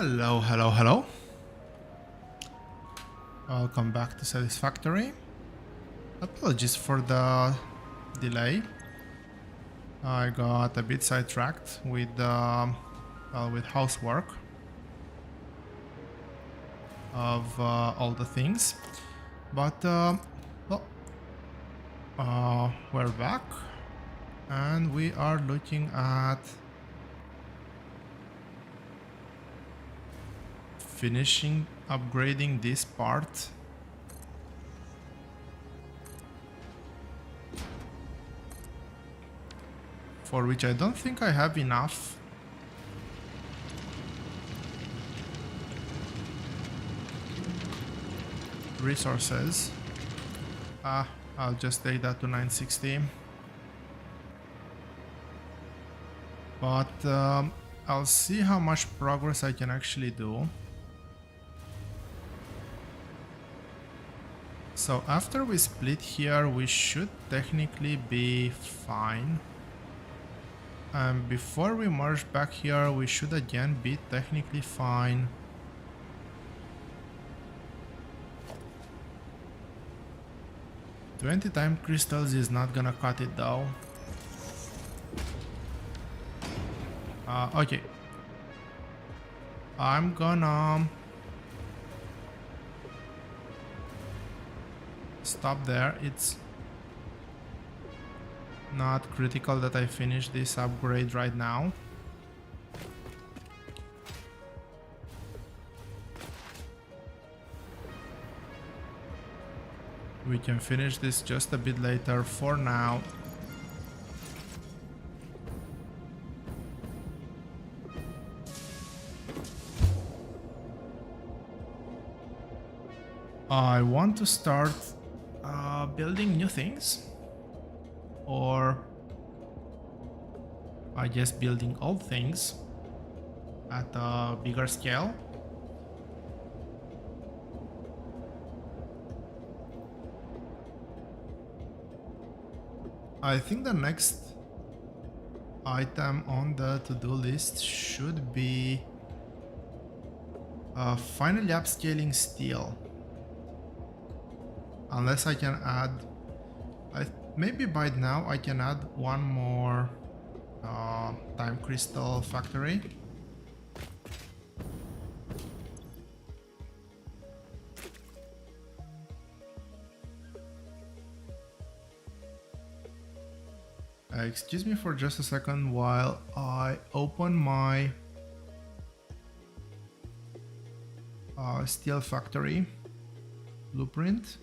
Hello, hello, hello. Welcome back to Satisfactory. Apologies for the delay. I got a bit sidetracked with with housework of all the things, but we're back, and we are looking at finishing upgrading this part. For which I don't think I have enough resources. I'll just take that to 960. But I'll see how much progress I can actually do. So after we split here, we should technically be fine. And before we merge back here, we should again be technically fine. $20 time crystals is not gonna cut it though. Okay. I'm gonna stop there. It's not critical that I finish this upgrade right now. We can finish this just a bit later. For now, I want to start building new things, or I guess building old things at a bigger scale. I think the next item on the to-do list should be finally upscaling steel. Unless I can add, maybe by now I can add one more time crystal factory. Excuse me for just a second while I open my steel factory blueprint.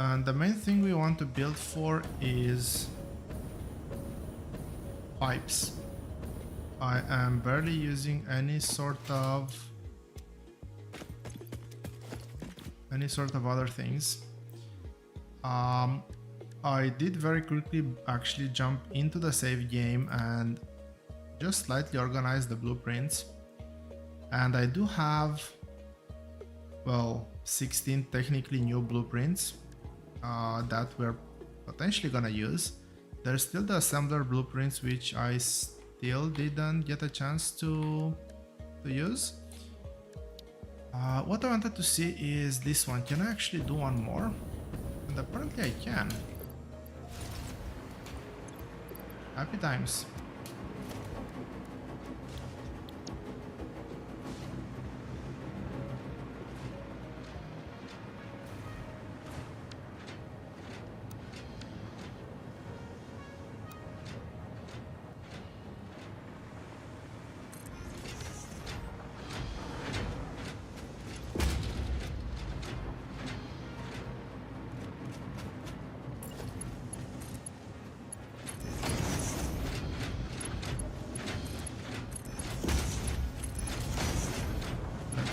And the main thing we want to build for is pipes. I am barely using any sort of other things. I did very quickly actually jump into the save game and just slightly organize the blueprints. And I do have, well, 16 technically new blueprints that we're potentially gonna use. There's still the assembler blueprints which I still didn't get a chance to use. What I wanted to see is this one. Can I actually do one more? And apparently I can. Happy times.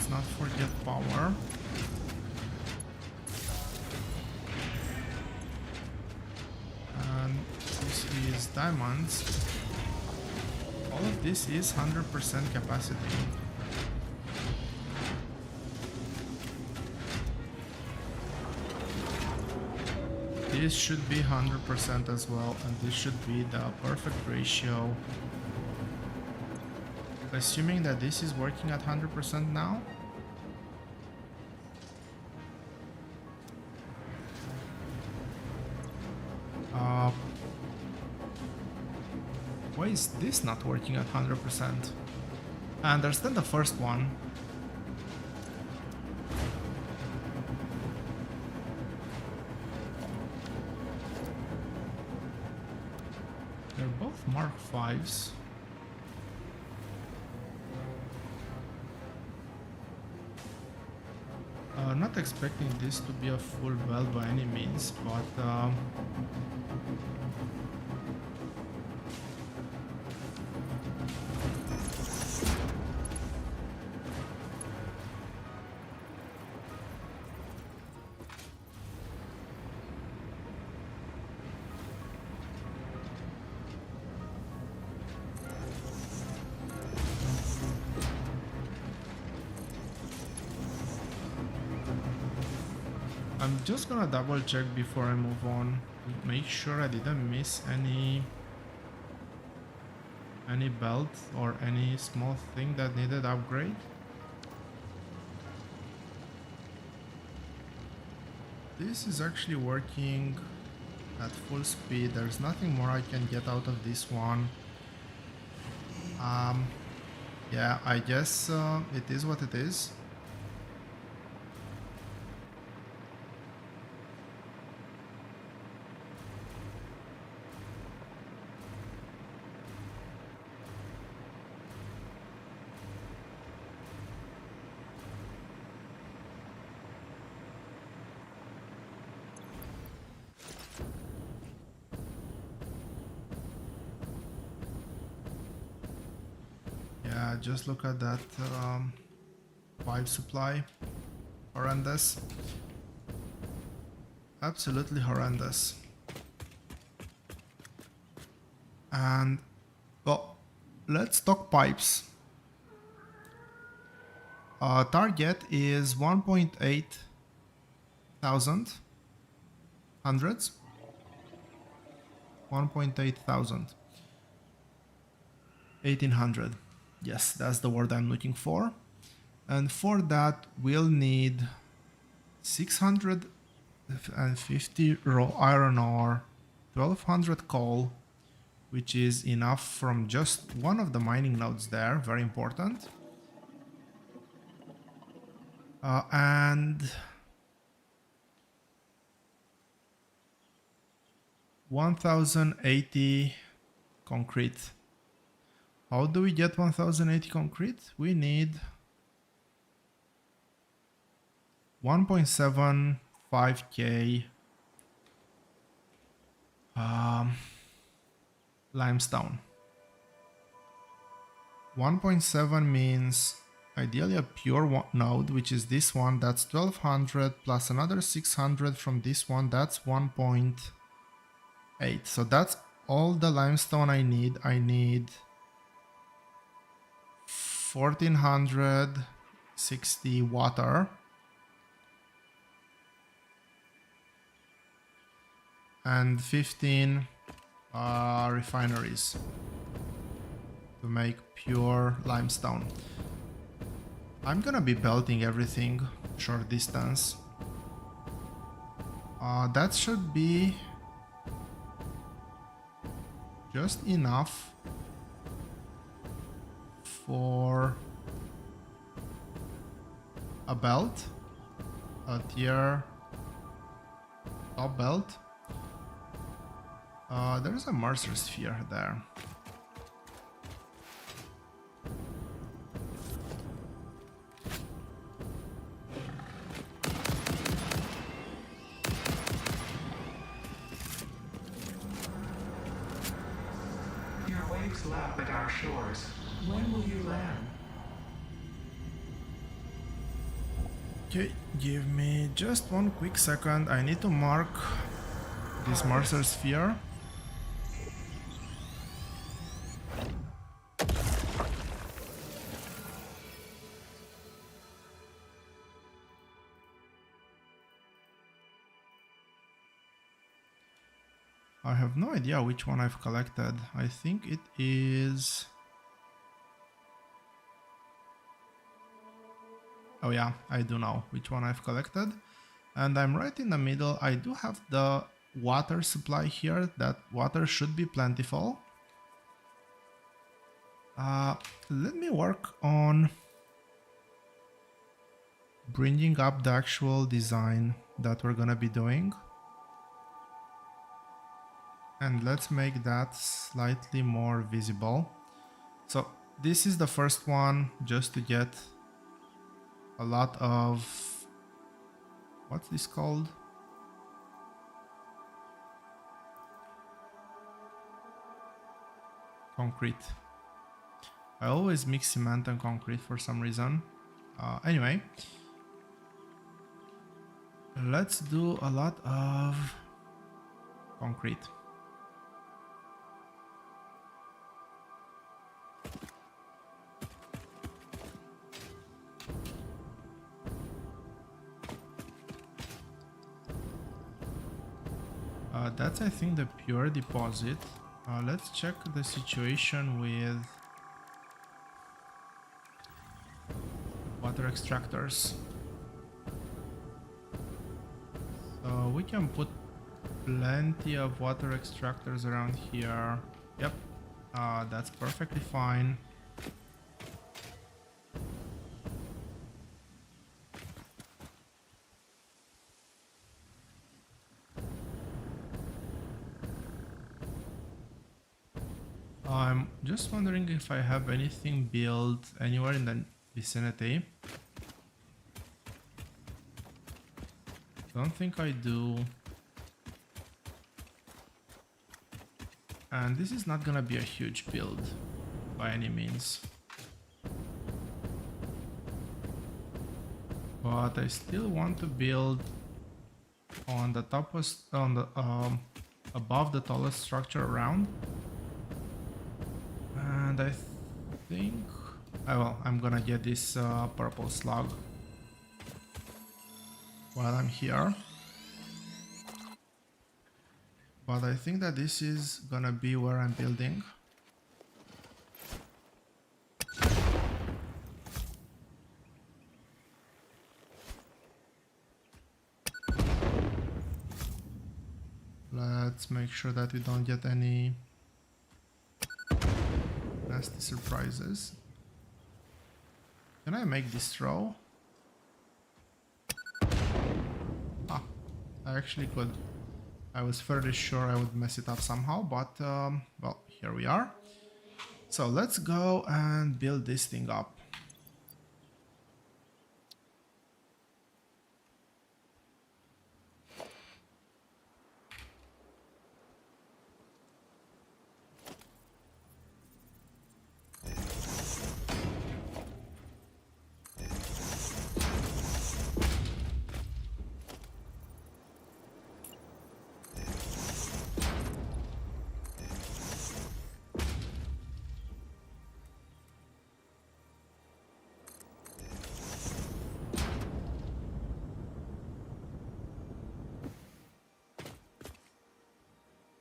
Not forget power. And this is diamonds. All of this is 100% capacity. this should be 100% as well, and this should be the perfect ratio. Assuming that this is working at 100% now. Why is this not working at 100%? I understand the first one. They're both Mark 5s. Not expecting this to be a full belt by any means, but I'm just gonna double check before I move on to make sure I didn't miss any belt or any small thing that needed upgrade. This is actually working at full speed. There's nothing more I can get out of this one. Yeah, I guess it is what it is. Yeah, just look at that pipe supply. Horrendous. Absolutely horrendous. And, well, let's talk pipes. Target is 1.8 thousand hundreds. 1.8 thousand. 1800. Yes, that's the word I'm looking for. And for that, we'll need 650 raw iron ore, 1200 coal, which is enough from just one of the mining nodes there, very important. And 1080 concrete. How do we get 1080 concrete? We need 1.75k limestone. 1.7 means ideally a pure node, which is this one. That's 1200 plus another 600 from this one. That's 1.8. So that's all the limestone I need. I need 1460 water and 15 refineries to make pure limestone. I'm gonna be belting everything short distance. That should be just enough for a belt, a tier top belt. There's a Mercer sphere there. Your waves lap at our shores. When will you land? Okay, give me just one quick second. I need to mark this Mercer sphere. I have no idea which one I've collected. I think it is... Oh yeah, I do know which one I've collected. And I'm right in the middle. I do have the water supply here. That water should be plentiful. Let me work on bringing up the actual design that we're gonna be doing. And let's make that slightly more visible. So this is the first one, just to get a lot of, what's this called? Concrete. I always mix cement and concrete for some reason. Anyway, let's do a lot of concrete. That's, I think, the pure deposit. Let's check the situation with water extractors. So we can put plenty of water extractors around here. Yep, that's perfectly fine. I'm just wondering if I have anything built anywhere in the vicinity. Don't think I do. And this is not gonna be a huge build by any means. But I still want to build on the topmost, on the above the tallest structure around. And I think, well, I'm gonna get this purple slug while I'm here. But I think that this is gonna be where I'm building. Let's make sure that we don't get any nasty surprises. Can I make this row? Ah, I actually could. I was fairly sure I would mess it up somehow, but well, here we are. So let's go and build this thing up.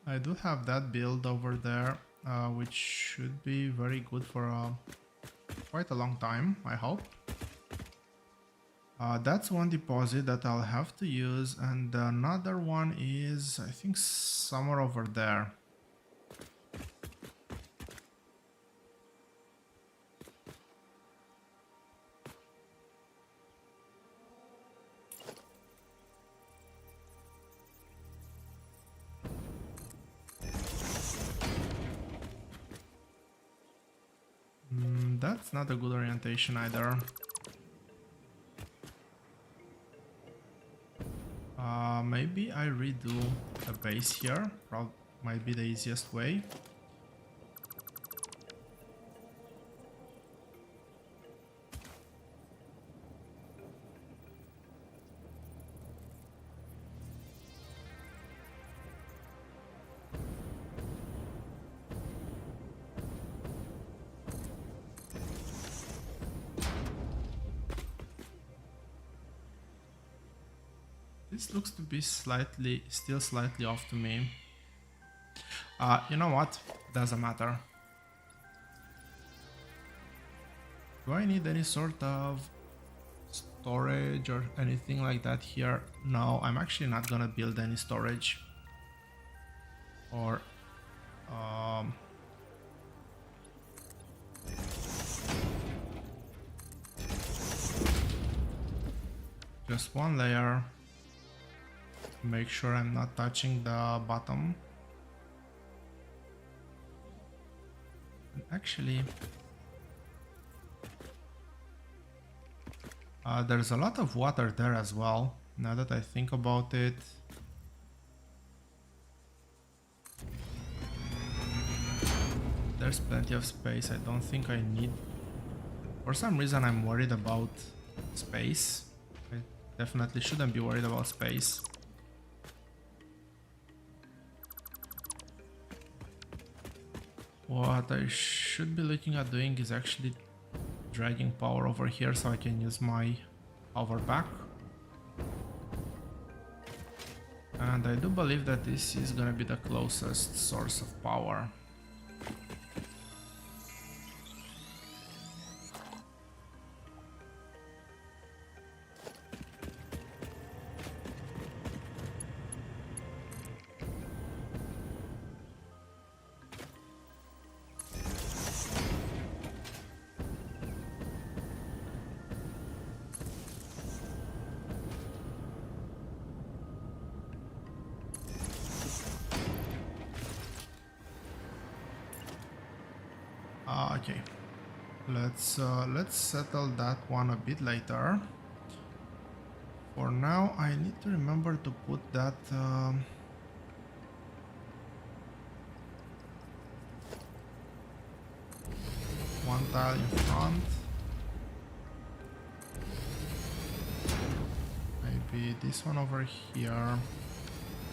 I do have that build over there, which should be very good for quite a long time, I hope. That's one deposit that I'll have to use, and another one is, I think, somewhere over there. That's not a good orientation either. Maybe I redo the base here. Probably might be the easiest way. This looks to be still slightly off to me. You know what? Doesn't matter. Do I need any sort of storage or anything like that here? No, I'm actually not gonna build any storage. Or just one layer. Make sure I'm not touching the bottom. And actually, there's a lot of water there as well, now that I think about it. There's plenty of space. I don't think I need... For some reason I'm worried about space. I definitely shouldn't be worried about space. What I should be looking at doing is actually dragging power over here so I can use my hover back. And I do believe that this is gonna be the closest source of power. Okay, let's settle that one a bit later. For now, I need to remember to put that one tile in front. Maybe this one over here,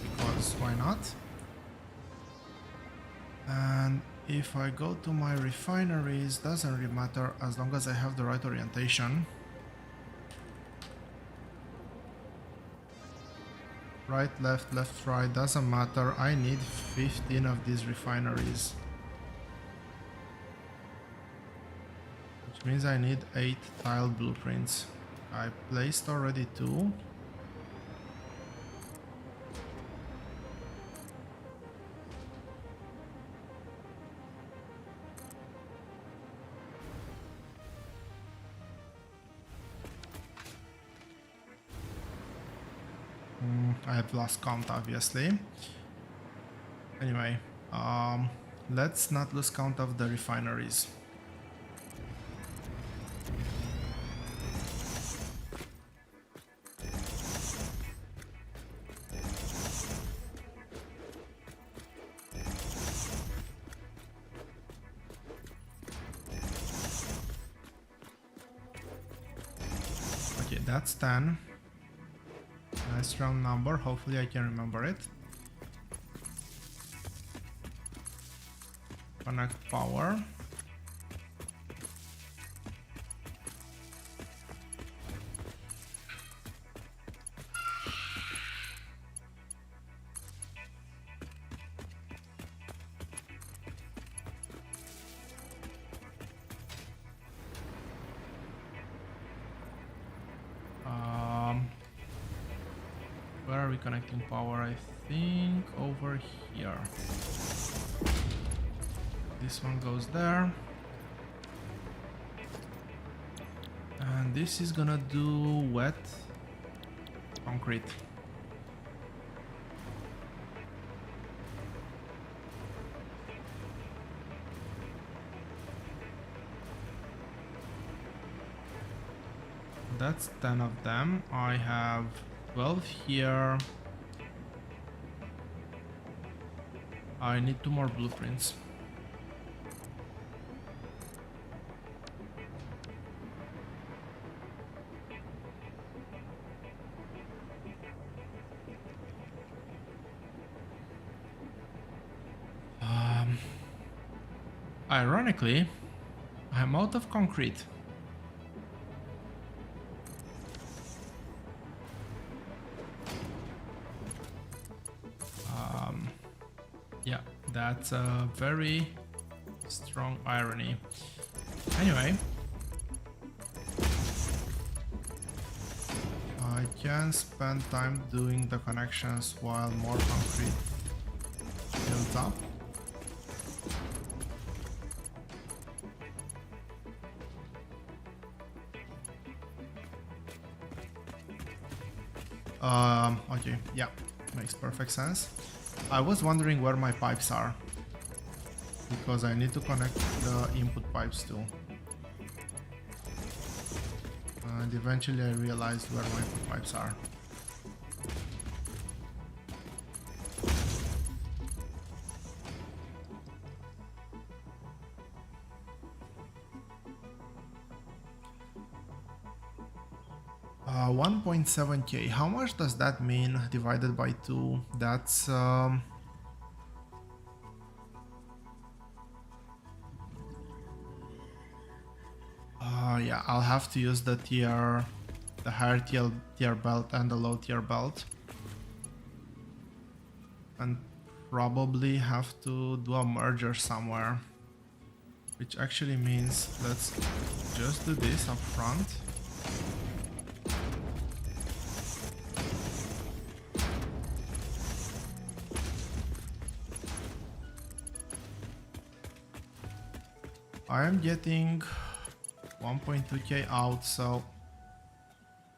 because why not? And if I go to my refineries, doesn't really matter as long as I have the right orientation. Right, left, left, right, doesn't matter. I need 15 of these refineries. Which means I need 8 tile blueprints. I placed already 2. I have lost count, obviously. Anyway, let's not lose count of the refineries. Okay, that's 10. Nice round number, hopefully I can remember it. Connect power. Where are we connecting power? I think over here. This one goes there. And this is gonna do wet concrete. That's 10 of them. I have 12 here. I need 2 more blueprints. Ironically, I'm out of concrete. Yeah, That's a very strong irony. Anyway, I can spend time doing the connections while more concrete builds up. Okay, yeah, makes perfect sense. I was wondering where my pipes are, because I need to connect the input pipes too. And eventually I realized where my input pipes are. Uh, 1.7k. How much does that mean divided by 2? That's yeah, I'll have to use the higher tier belt and the low tier belt, and probably have to do a merger somewhere, which actually means let's just do this up front. I am getting 1.2k out, so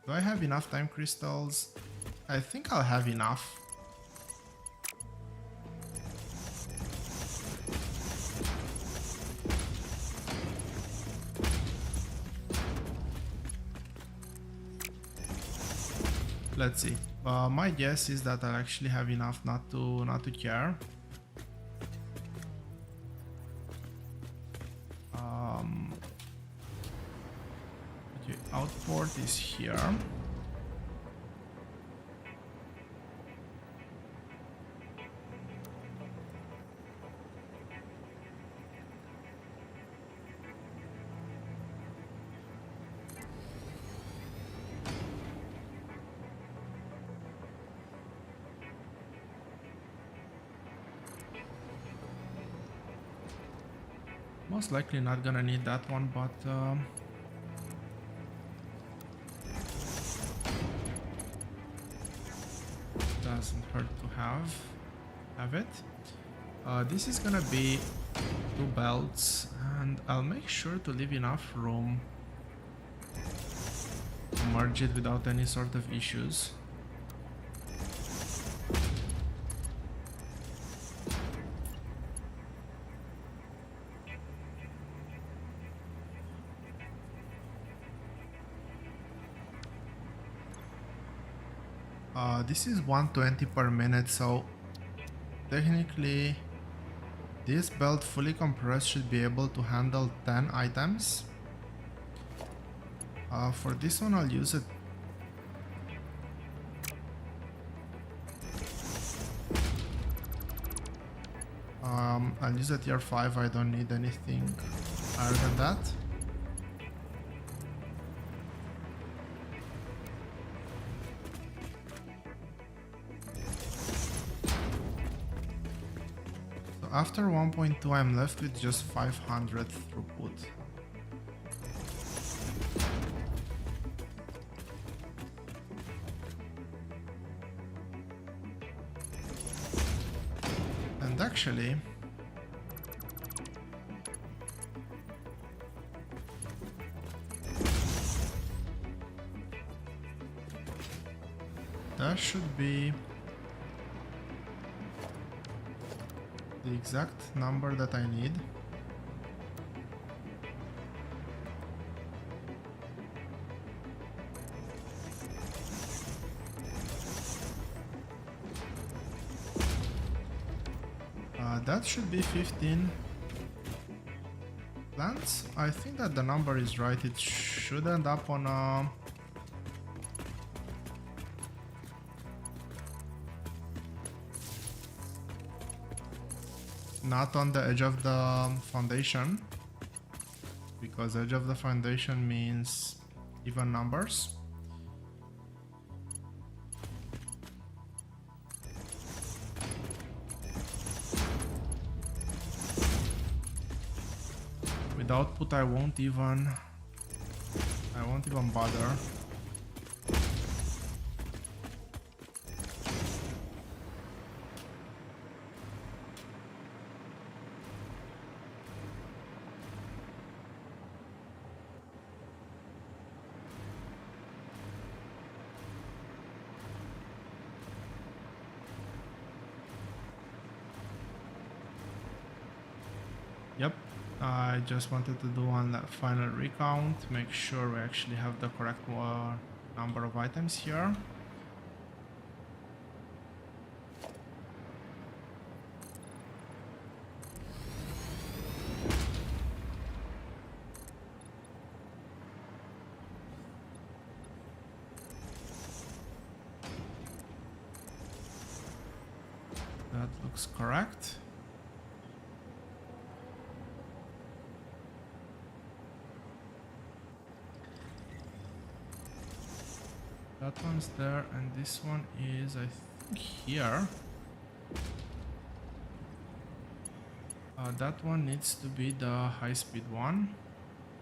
do I have enough time crystals? I think I'll have enough. Let's see. My guess is that I'll actually have enough not to care. Okay, outport is here. Most likely not gonna need that one, but doesn't hurt to have it. This is gonna be 2 belts, and I'll make sure to leave enough room to merge it without any sort of issues. This is 120 per minute, so technically this belt fully compressed should be able to handle 10 items. For this one I'll use it. I'll use a tier 5, I don't need anything higher than that. After 1.2 I'm left with just 500 throughput. And actually that should be the exact number that I need. That should be 15 plants. I think that the number is right. It should end up on a not on the edge of the foundation, because edge of the foundation means even numbers. With output I won't even bother. Yep, I just wanted to do one final recount, make sure we actually have the correct number of items here. That looks correct. That one's there, and this one is, I think, here. That one needs to be the high-speed one,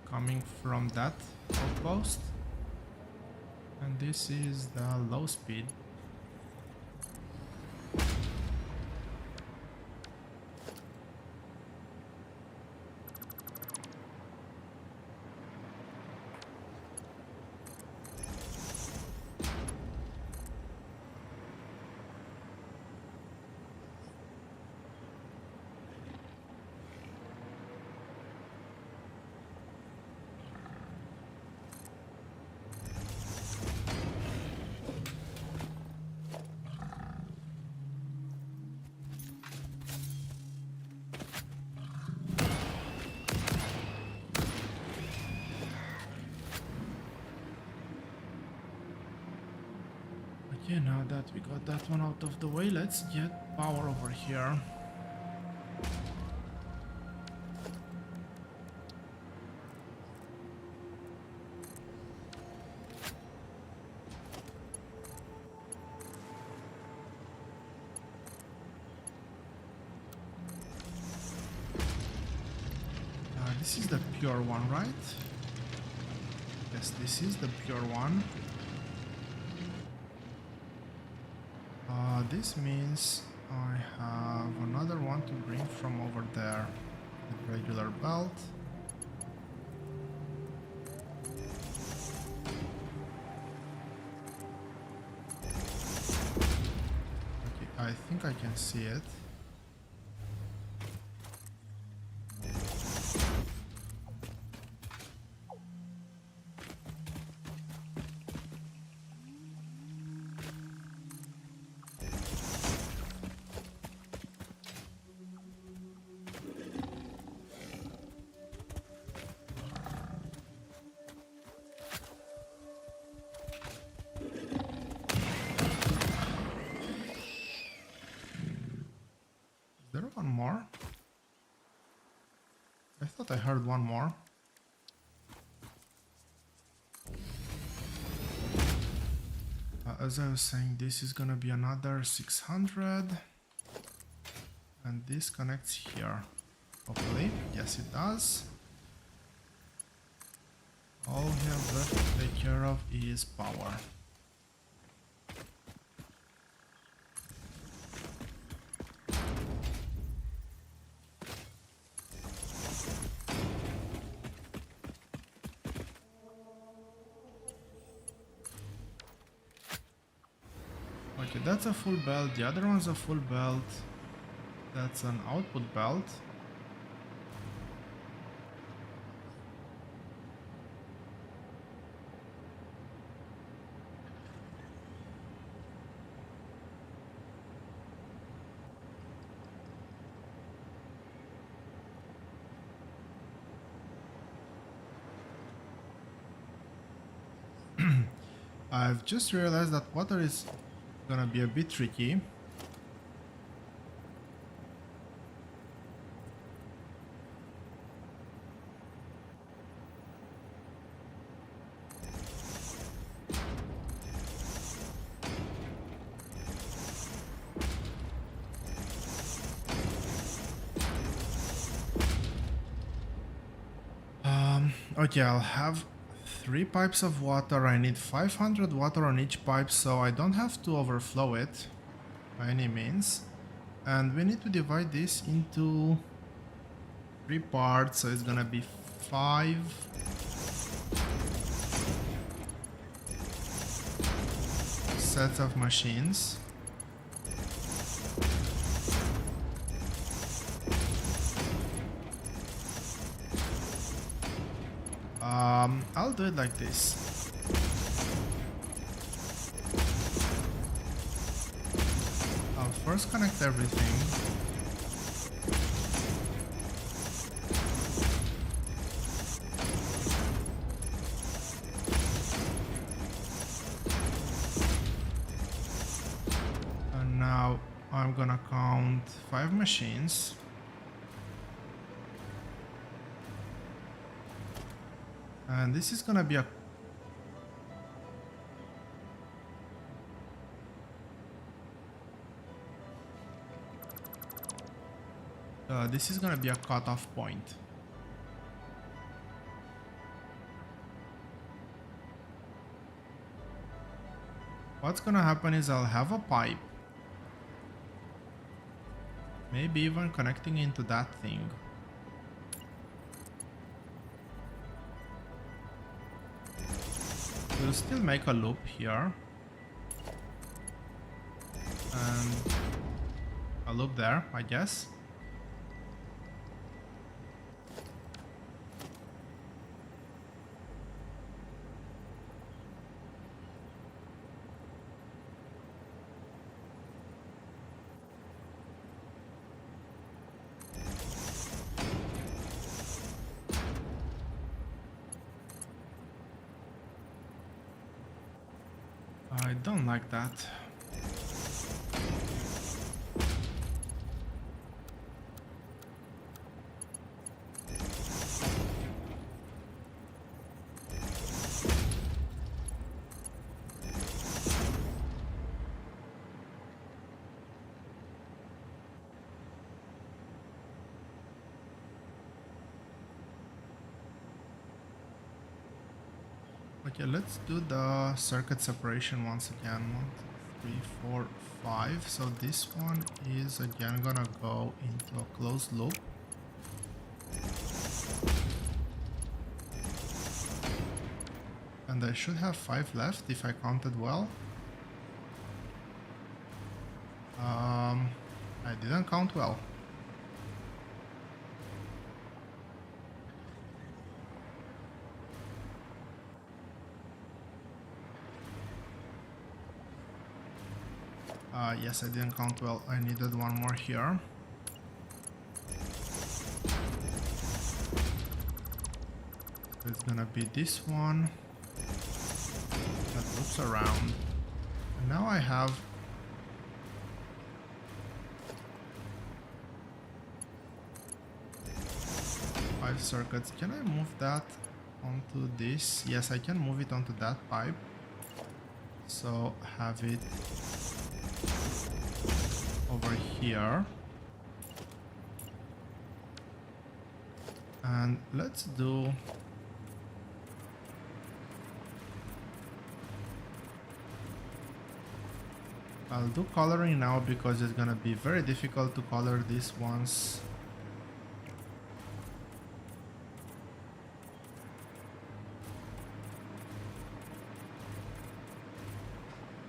coming from that outpost. And this is the low speed. Okay, now that we got that one out of the way, let's get power over here. This is the pure one, right? Yes, this is the pure one. This means I have another one to bring from over there. The regular belt. Okay, I think I can see it. One more? I thought I heard one more. As I was saying, this is gonna be another 600. And this connects here. Hopefully. Yes, it does. All we have left to take care of is power. Okay, that's a full belt, the other one's a full belt. That's an output belt. I've just realized that water is gonna be a bit tricky. Okay, I'll have 3 pipes of water. I need 500 water on each pipe, so I don't have to overflow it by any means. And we need to divide this into 3 parts, so it's gonna be 5 sets of machines. I'll do it like this. I'll first connect everything. And now I'm gonna count 5 machines. And this is gonna be a cutoff point. What's gonna happen is I'll have a pipe, maybe even connecting into that thing. We'll still make a loop here and a loop there, I guess. I don't like that. Okay, let's do the circuit separation once again. 1, 2, 3, 4, 5. So this one is again gonna go into a closed loop. And I should have 5 left if I counted well. I didn't count well. Yes, I didn't count well. I needed one more here. So it's gonna be this one that loops around. And now I have five circuits. Can I move that onto this? Yes, I can move it onto that pipe. So have it over here. And let's do I'll do coloring now because it's gonna be very difficult to color this once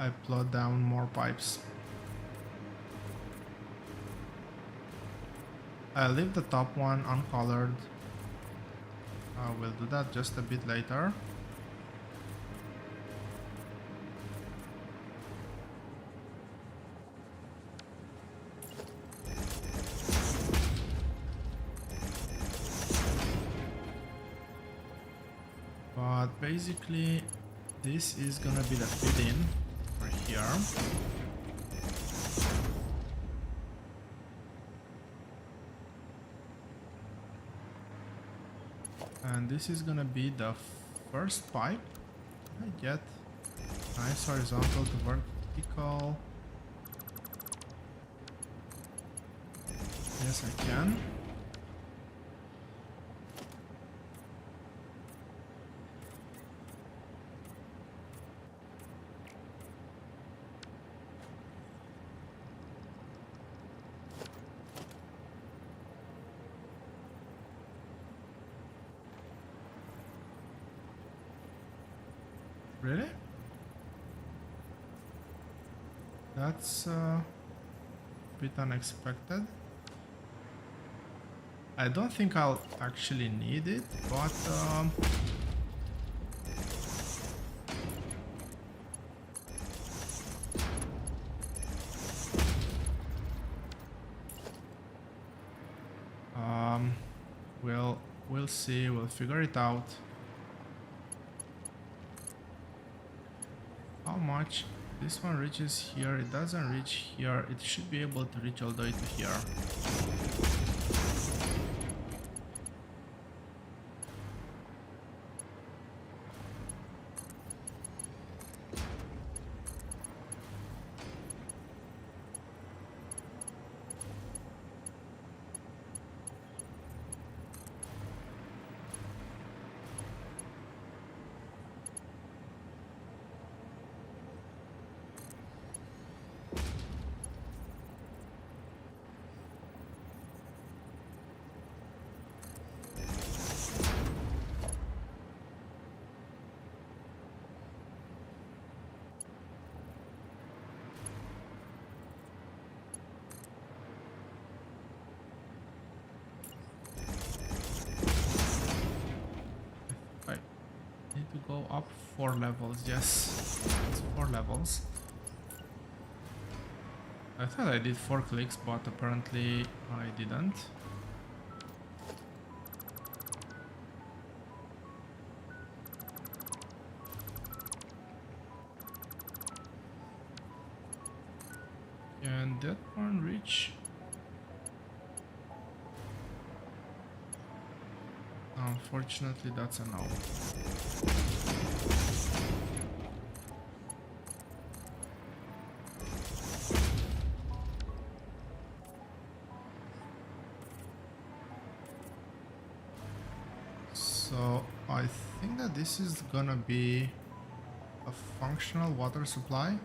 I plot down more pipes. I'll leave the top one uncolored. We'll do that just a bit later. But basically, this is gonna be the feed-in for here. And this is gonna be the first pipe. Can I get nice horizontal to vertical? Yes, I can. Really? That's a bit unexpected. I don't think I'll actually need it, but we'll see. We'll figure it out. How much this one reaches here? It doesn't reach here. It should be able to reach all the way to here. To go up 4 levels. Yes, it's 4 levels. I thought I did 4 clicks, but apparently I didn't. Can that one reach? Unfortunately, that's a no. So I think that this is gonna be a functional water supply.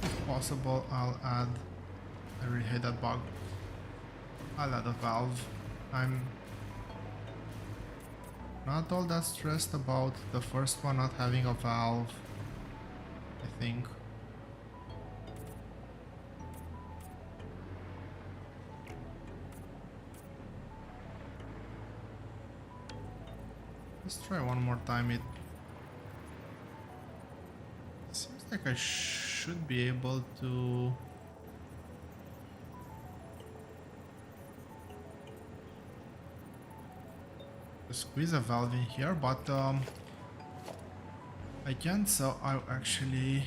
If possible, I'll add, I really hate that bug. I'll add a valve. I'm not all that stressed about the first one not having a valve, I think. Let's try one more time. It seems like I should be able to... squeeze a valve in here, but I can't, so I actually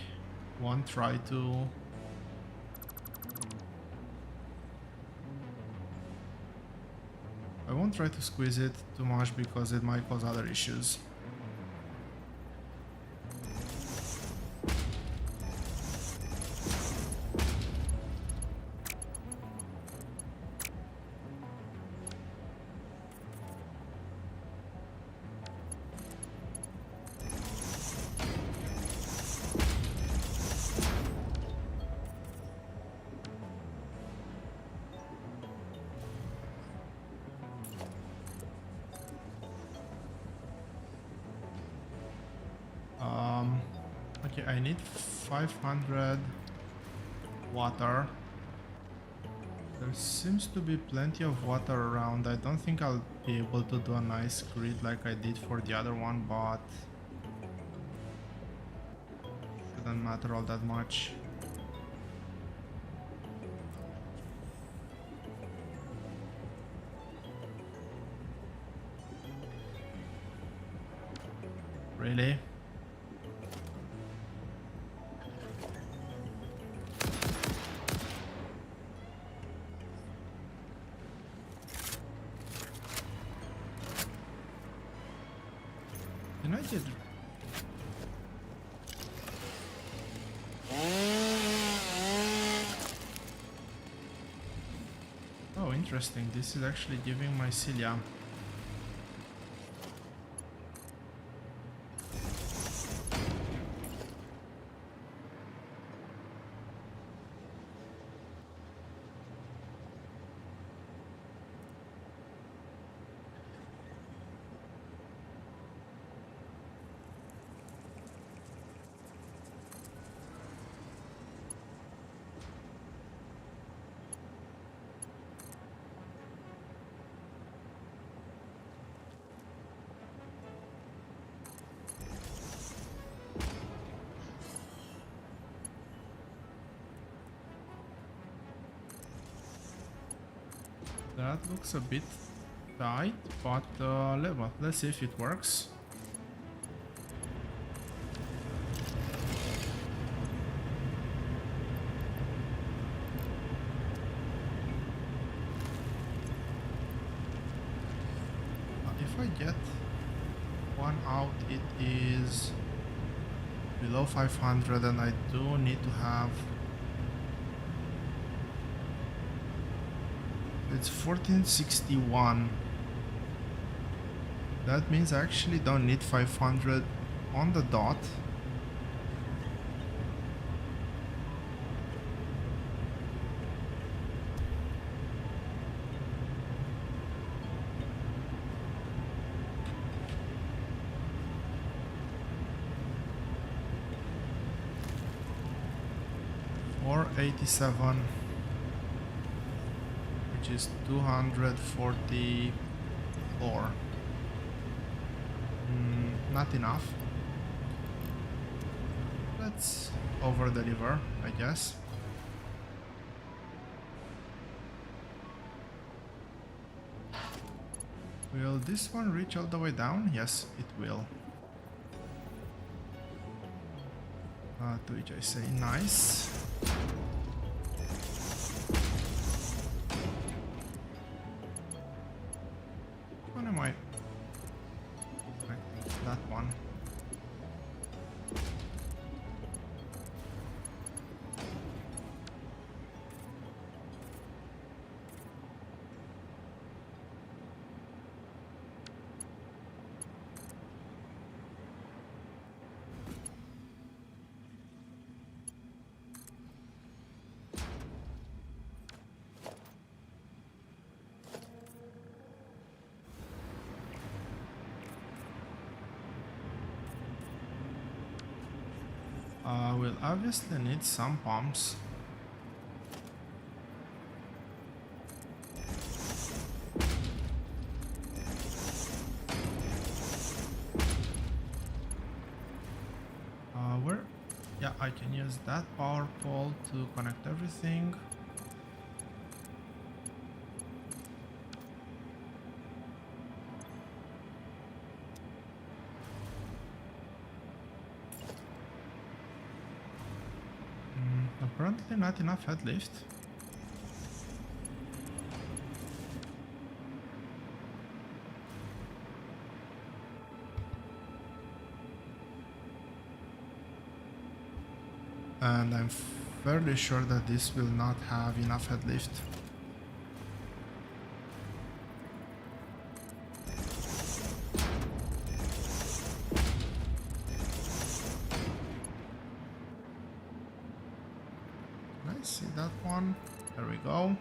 won't try to... I won't try to squeeze it too much because it might cause other issues. Okay, I need 500 water. There seems to be plenty of water around. I don't think I'll be able to do a nice grid like I did for the other one, but shouldn't matter all that much. Really? Can I get... Oh, interesting. This is actually giving my cilia. that looks a bit tight, but let's see if it works. If I get one out, it is below 500, and I do need to have... It's 1461. That means I actually don't need 500 on the dot. Or 87, which is 244. Not enough. Let's over deliver, I guess. Will this one reach all the way down? Yes, it will. To which I say nice. What am I? That one. We'll obviously need some pumps. Where? Yeah, I can use that power pole to connect everything. Apparently not enough head lift. And I'm fairly sure that this will not have enough head lift. See that one? There we go.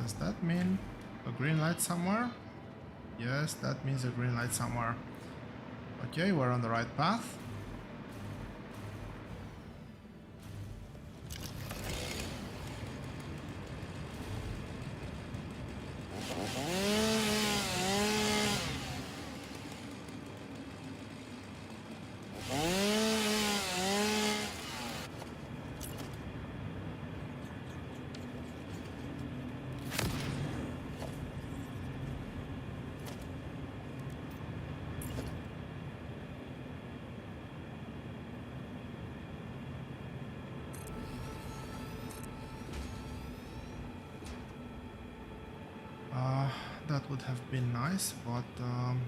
Does that mean a green light somewhere? Yes, that means a green light somewhere. Okay, we're on the right path. That would have been nice, but can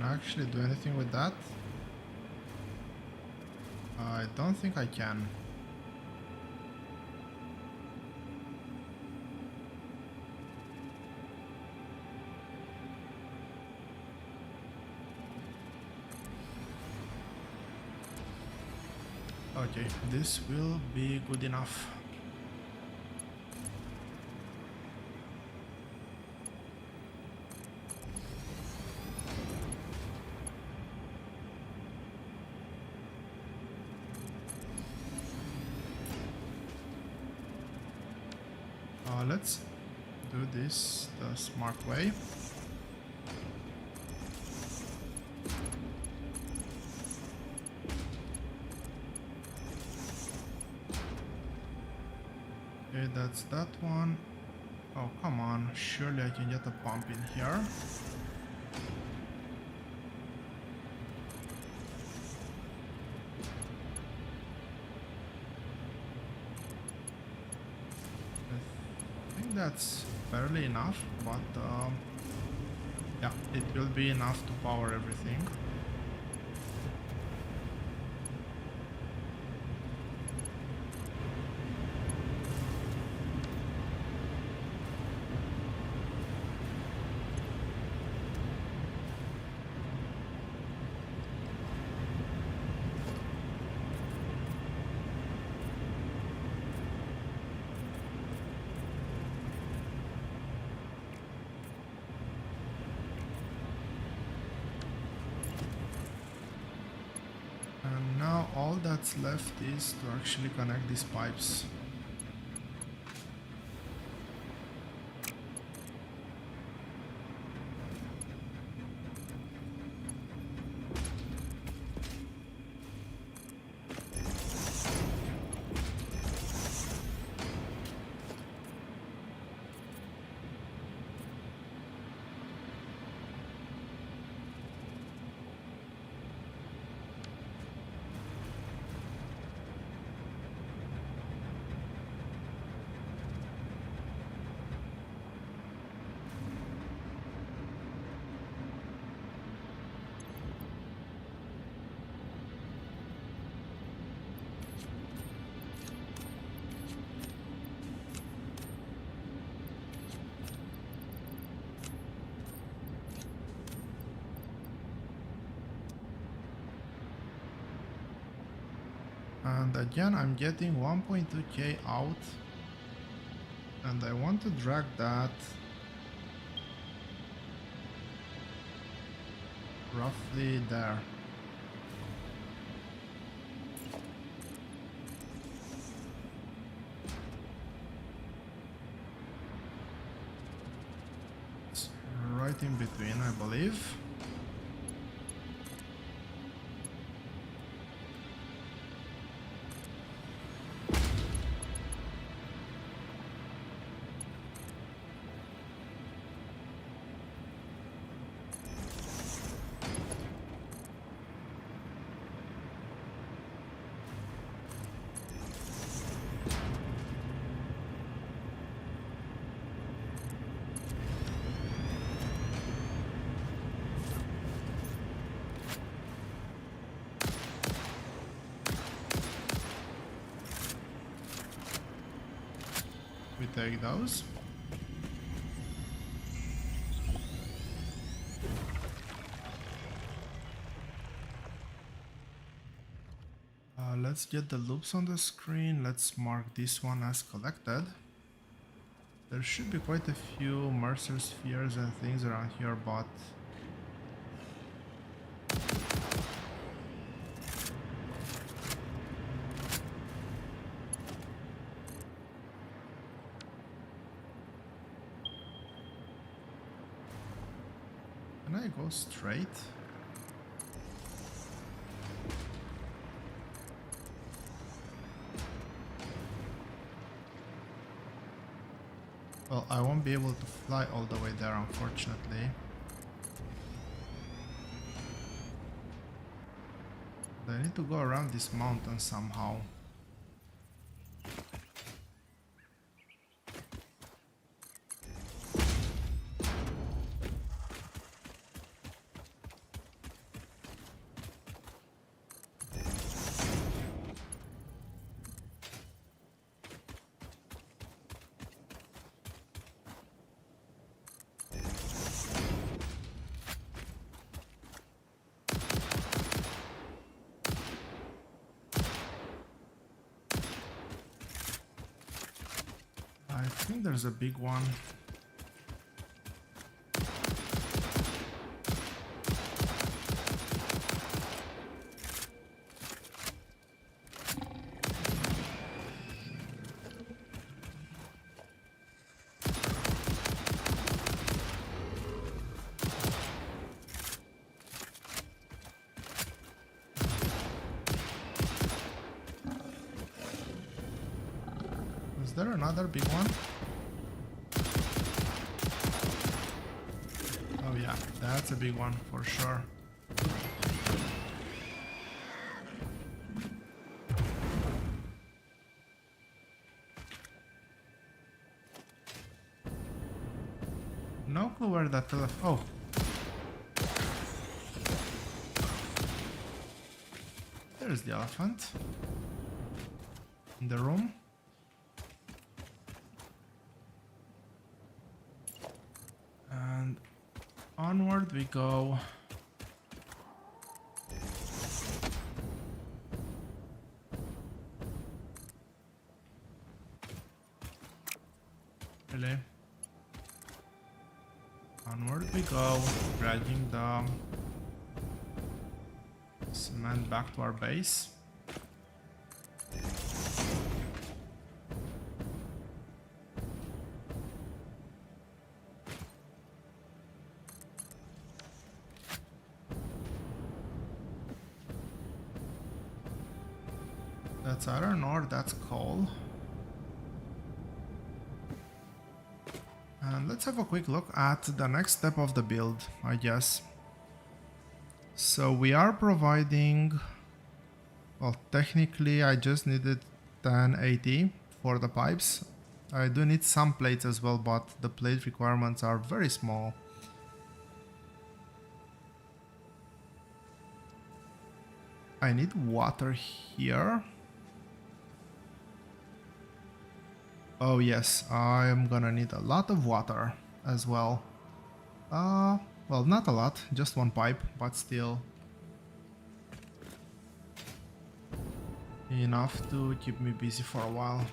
I actually do anything with that? I don't think I can. Okay, this will be good enough. let's do this the smart way. Okay, that's that one. Oh, come on. Surely I can get a pump in here. I think that's barely enough, but yeah, it will be enough to power everything. And now all that's left is to actually connect these pipes. And again, I'm getting 1.2k out, and I want to drag that roughly there. It's right in between, I believe. We take those. Let's get the loops on the screen. Let's mark this one as collected. There should be quite a few Mercer spheres and things around here, but can I go straight? Well, I won't be able to fly all the way there, unfortunately. But I need to go around this mountain somehow. I think there's a big one. there another big one? Oh yeah, that's a big one for sure. No clue where that oh. There's the elephant. In the room. And onward we go. Really? Onward we go, dragging the cement back to our base. That's iron ore, that's coal. And let's have a quick look at the next step of the build, I guess. So we are providing, well, technically I just needed 1080 for the pipes. I do need some plates as well, but the plate requirements are very small. I need water here. Oh yes, I am gonna need a lot of water as well. Well, not a lot, just one pipe, but still enough to keep me busy for a while.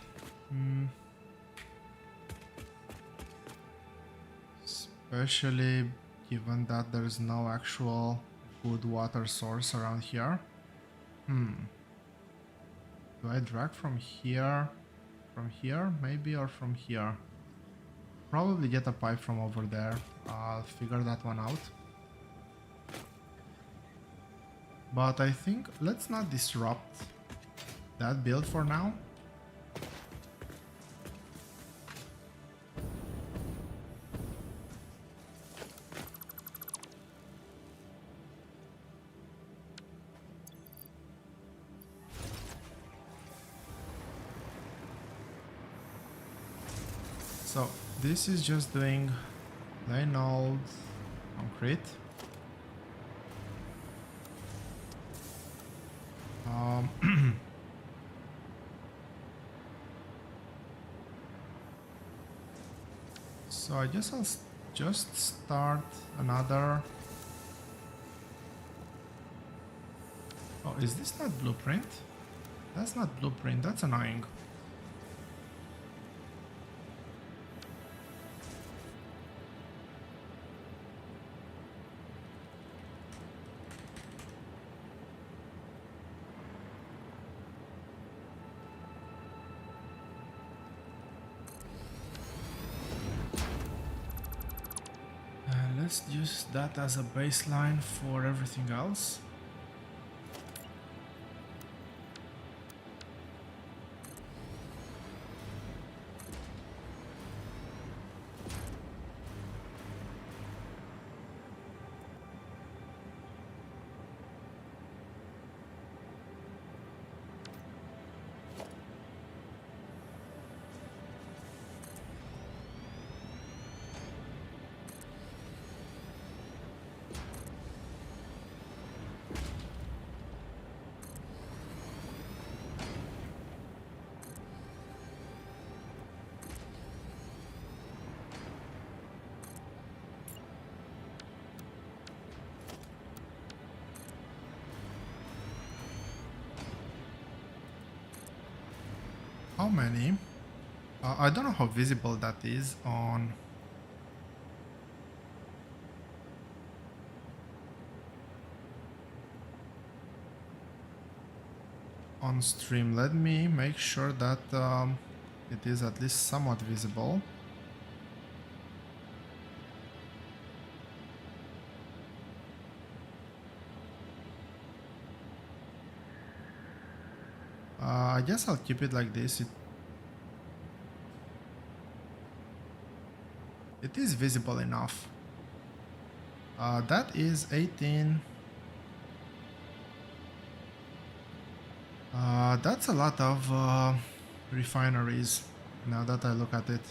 Especially given that there's no actual good water source around here. Do I drag from here? From here, maybe, or from here? Probably get a pipe from over there. I'll figure that one out. But I think let's not disrupt that build for now. So this is just doing plain old concrete. So I guess I'll just start another. Oh, is this not blueprint? That's not blueprint, that's annoying. Let's use that as a baseline for everything else. How many? I don't know how visible that is on stream. Let me make sure that it is at least somewhat visible. I guess I'll keep it like this. it is visible enough. That is 18. That's a lot of refineries now that I look at it.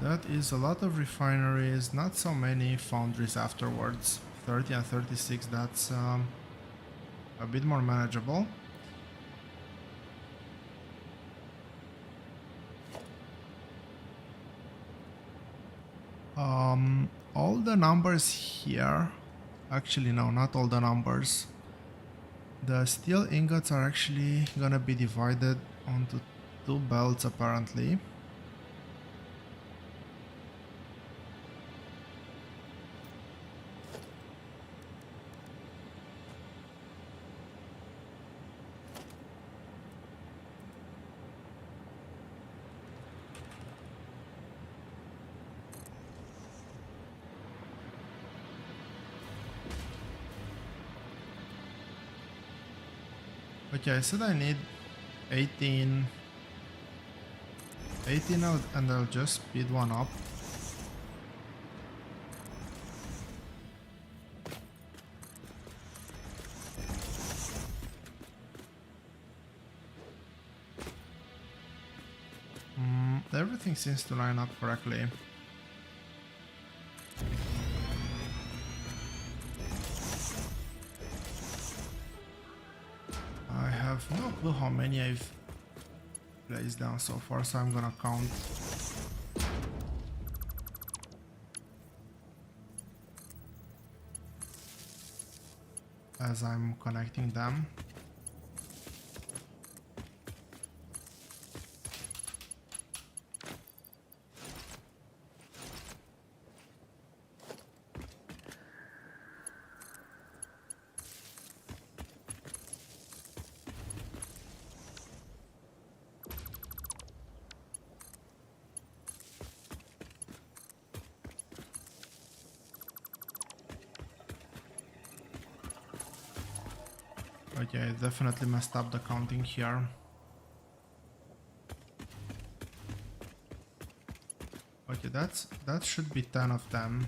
That is a lot of refineries, not so many foundries afterwards. 30 and 36, that's a bit more manageable. All the numbers here, actually no, not all the numbers. The steel ingots are actually gonna be divided onto 2 belts apparently. Okay, I said I need 18 out, and I'll just speed one up. Everything seems to line up correctly. I have no clue how many I've placed down so far, so I'm gonna count. As I'm connecting them. Okay, I definitely messed up the counting here. Okay, that should be 10 of them.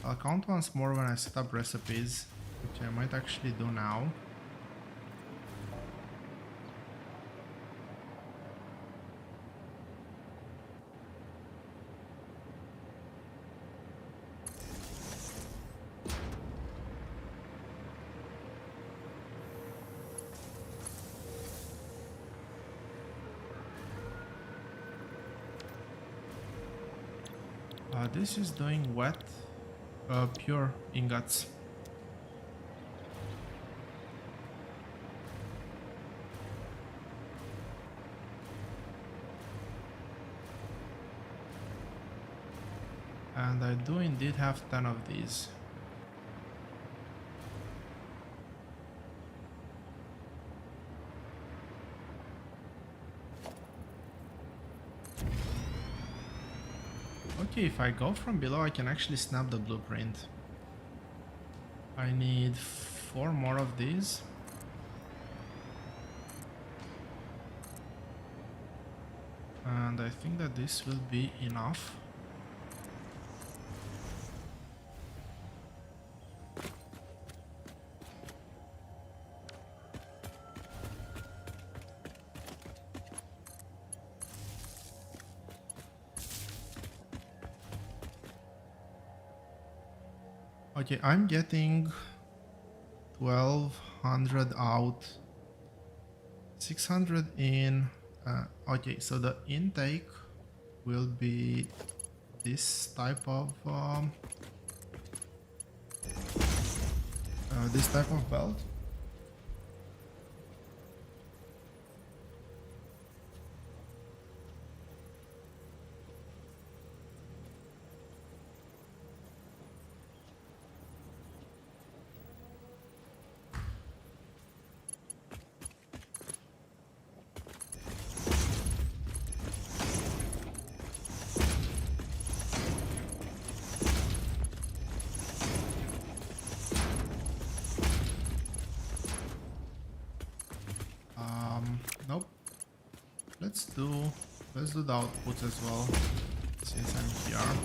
I'll count once more when I set up recipes, which I might actually do now. This is doing wet, pure ingots. And I do indeed have 10 of these. Okay, if I go from below, I can actually snap the blueprint. I need 4 more of these. And I think that this will be enough. Okay, I'm getting 1200 out, 600 in. Okay, so the intake will be this type of belt. Nope. Let's do the outputs as well, since I'm here.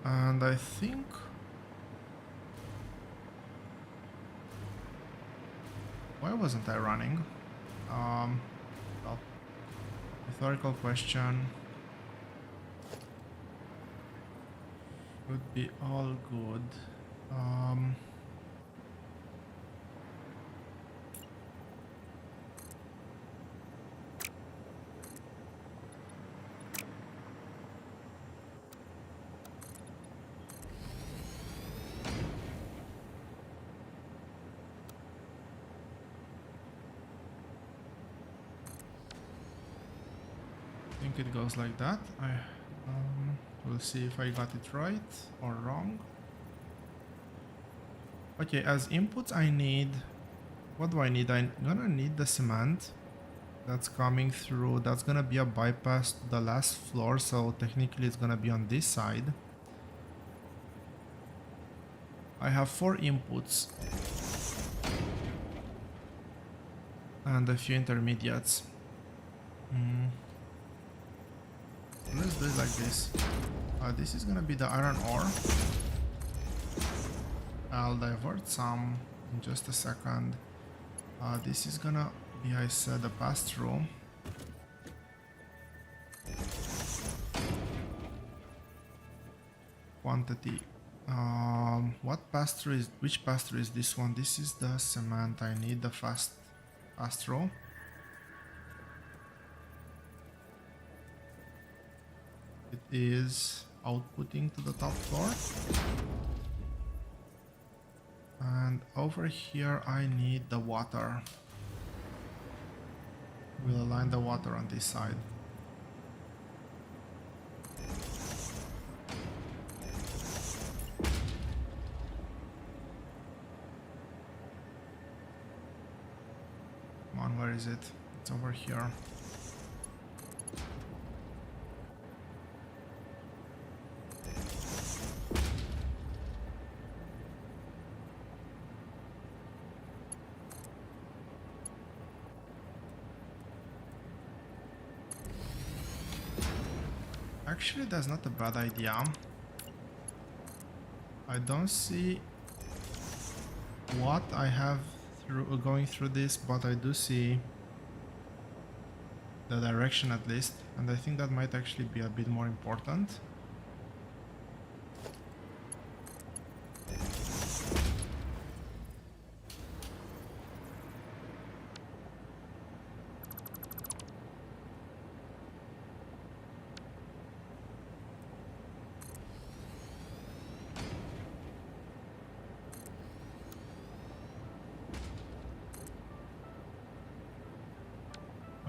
And I think why wasn't I running? Well, rhetorical question. Would be all good. I think it goes like that. We'll see if I got it right or wrong. Okay, as inputs I need, what do I need? I'm gonna need the cement that's coming through. That's gonna be a bypass to the last floor, so technically it's gonna be on this side. I have 4 inputs and a few intermediates. Let's do it like this. This is gonna be the iron ore. I'll divert some in just a second. This is gonna be, I said, a pass-through. Quantity. What pass-through is? Which pass-through is this one? This is the cement. I need the fast pass-through. It is outputting to the top floor. And over here I need the water. We'll align the water on this side. Come on, where is it? It's over here. Actually, that's not a bad idea. I don't see what I have going through this, but I do see the direction at least, and I think that might actually be a bit more important.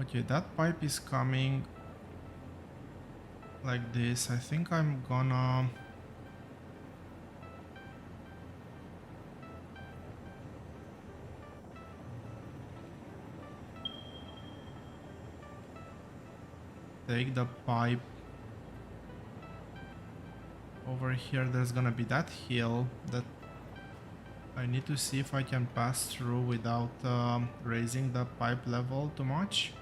Okay, that pipe is coming like this. I think I'm gonna take the pipe over here. There's gonna be that hill that I need to see if I can pass through without raising the pipe level too much.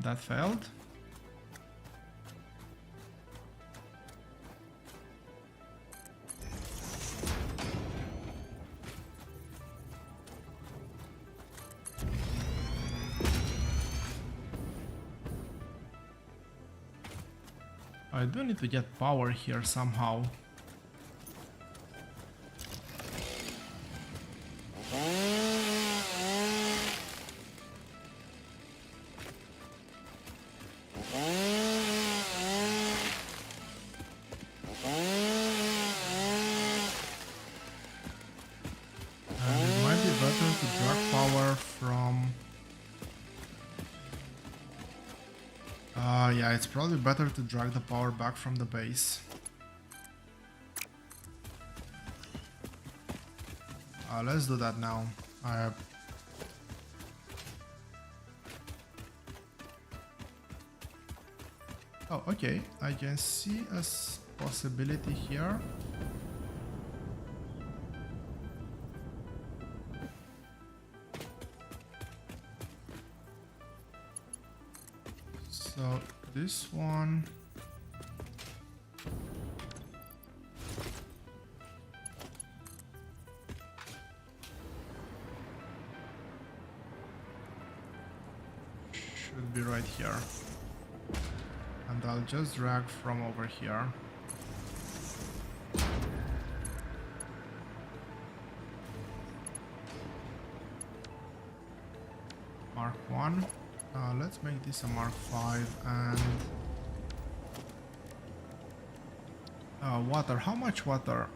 that failed. I do need to get power here somehow. Yeah, it's probably better to drag the power back from the base. Let's do that now. Oh, okay. I can see a possibility here. So this one should be right here, and I'll just drag from over here. Mark 1. Let's make this a Mark 5 and water. How much water?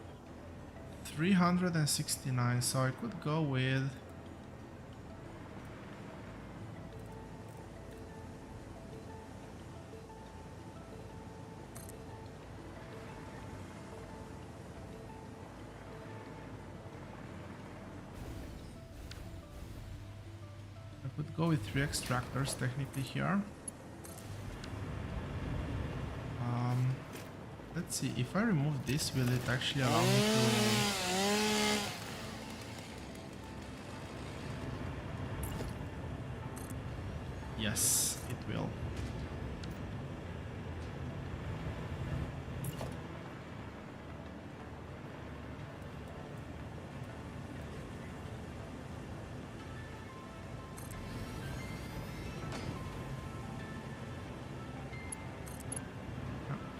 369. So I could go with go with 3 extractors technically here. Let's see, if I remove this, will it actually allow me to... Yes, it will.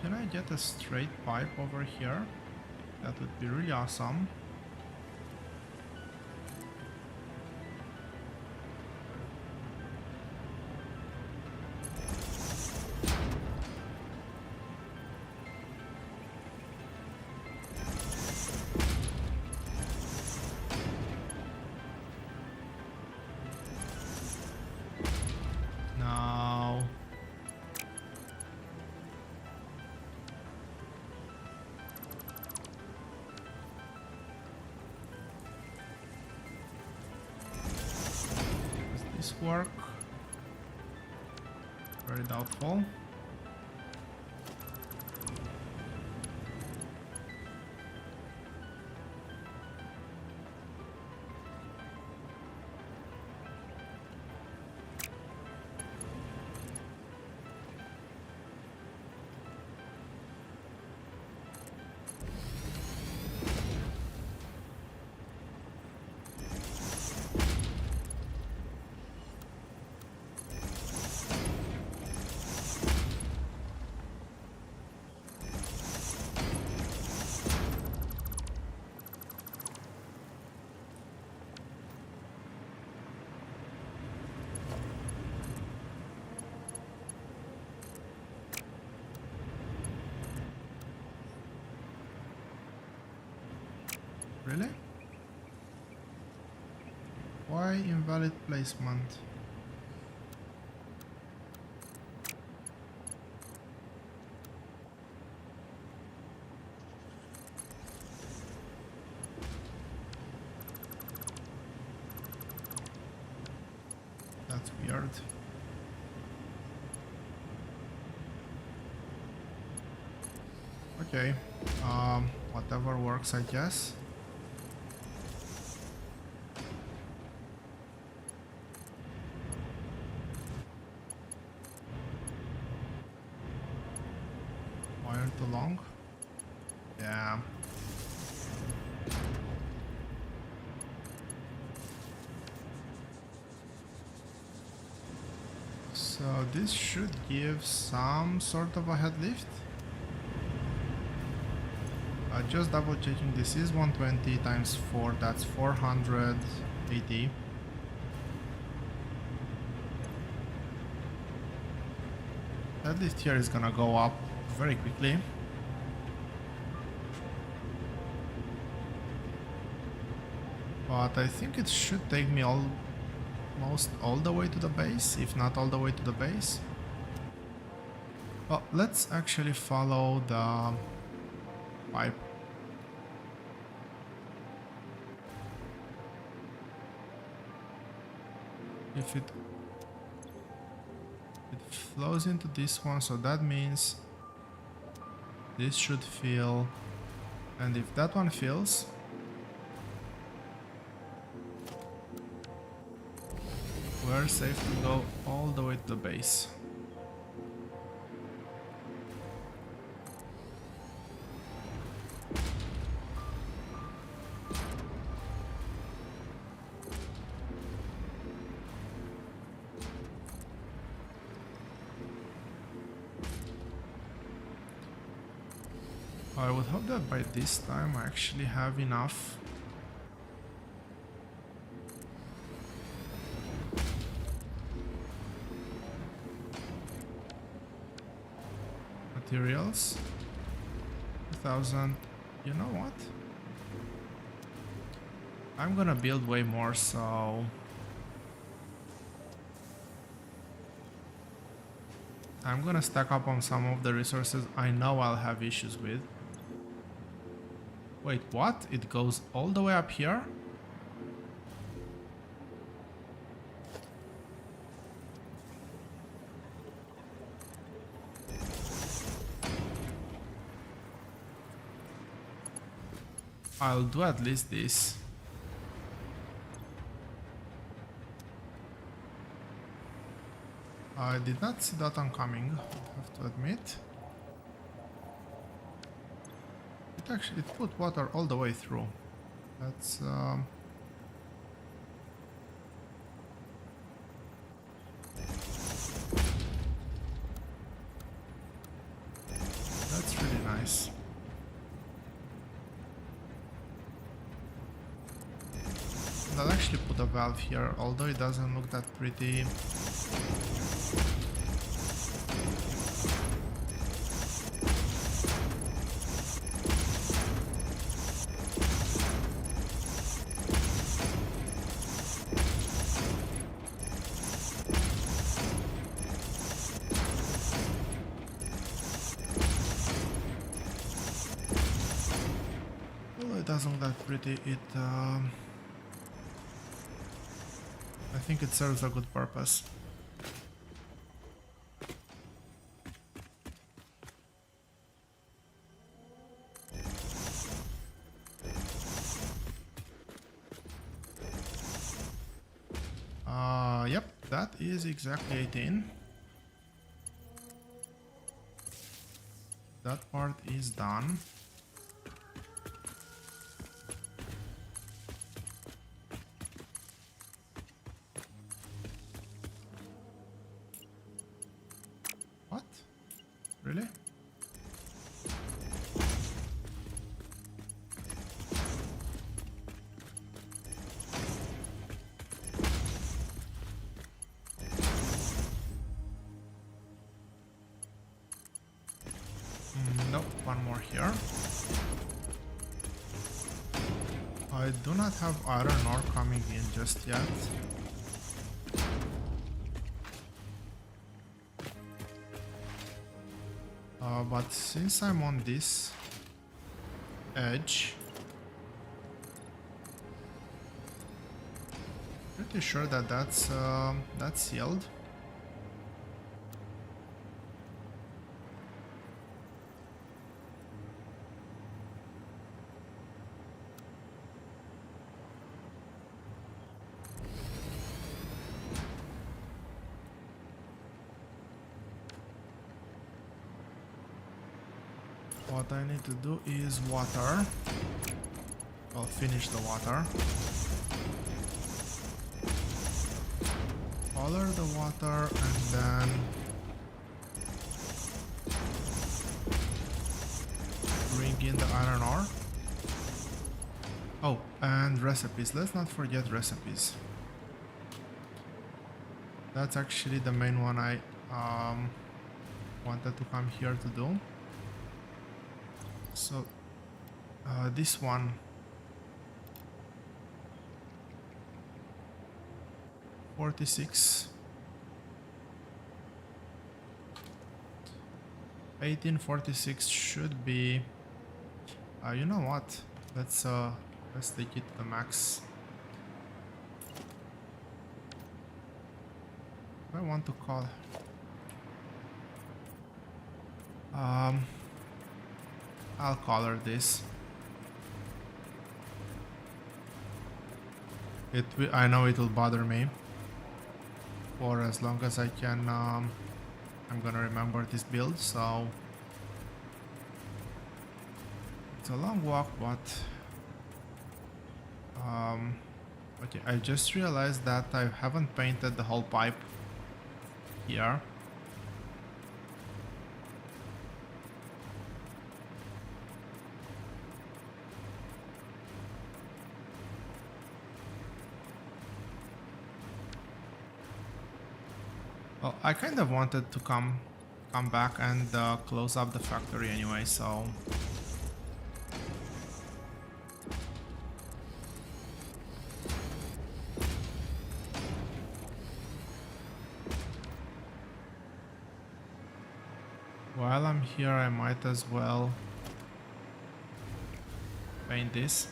Can I get a straight pipe over here? That would be really awesome. Work. Very doubtful. Really? Why invalid placement? That's weird. Okay, whatever works, I guess. too long. Yeah. So this should give some sort of a head lift. Just double checking, this is 120 times 4, that's 480. That lift here is gonna go up very quickly. But I think it should take me almost all the way to the base, if not all the way to the base. Well, let's actually follow the pipe. If it flows into this one, so that means this should fill, and if that one fills, we're safe to go all the way to the base. I would hope that by this time I actually have enough materials. 1000. You know what? I'm gonna build way more, so I'm gonna stack up on some of the resources I know I'll have issues with. Wait, what? It goes all the way up here? I'll do at least this. I did not see that one coming, I have to admit. It put water all the way through. That's really nice. I'll actually put a valve here, although it doesn't look that pretty. It doesn't look that pretty. I think it serves a good purpose. Yep, that is exactly 18. That part is done. What? Really? Nope, one more here. I do not have iron ore coming in just yet. But since I'm on this edge, pretty sure that that's sealed. What I need to do is water. I'll finish the water. Color the water and then bring in the iron ore. Oh, and recipes. Let's not forget recipes. That's actually the main one I wanted to come here to do. So this one. $46. 1846 should be. You know what? Let's take it to the max. I want to call. I'll color this. I know it will bother me for as long as I can. I'm gonna remember this build, so it's a long walk, but okay, I just realized that I haven't painted the whole pipe here. Well, I kind of wanted to come back and close up the factory anyway, so while I'm here I might as well paint this.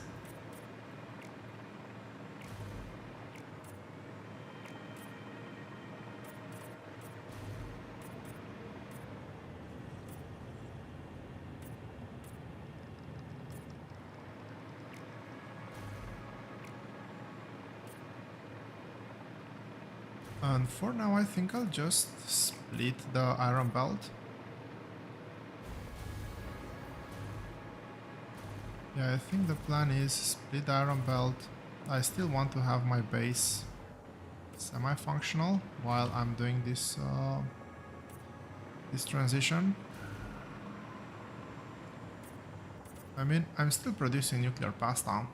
And for now I think I'll just split the iron belt. Yeah, I think the plan is split the iron belt. I still want to have my base semi-functional while I'm doing this this transition. I mean, I'm still producing nuclear pasta.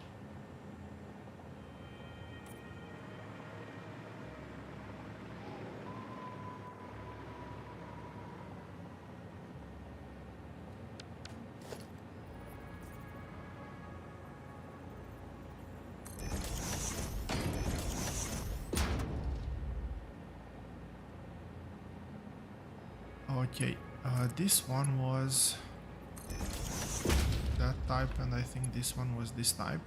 Okay, this one was that type, and I think this one was this type.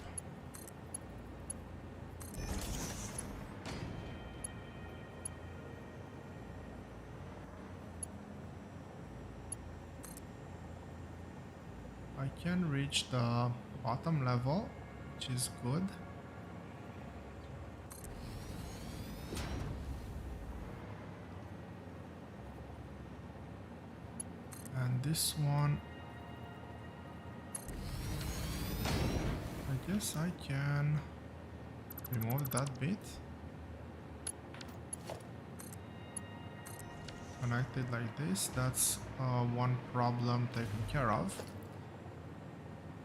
I can reach the bottom level, which is good. And this one, I guess I can remove that bit. Connect it like this. That's one problem taken care of.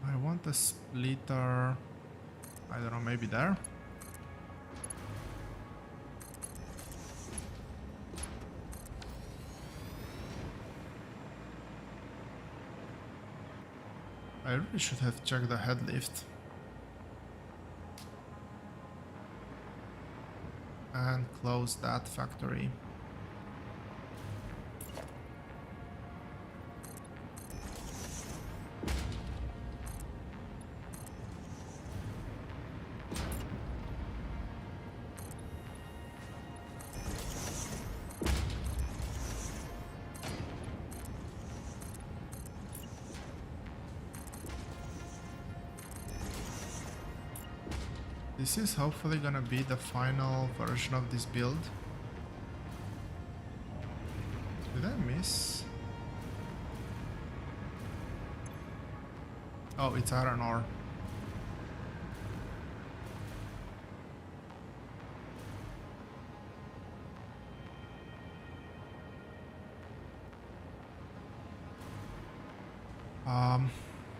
I want a splitter, I don't know, maybe there. I really should have checked the head lift. And close that factory. This is hopefully gonna be the final version of this build. Did I miss? Oh, it's iron ore.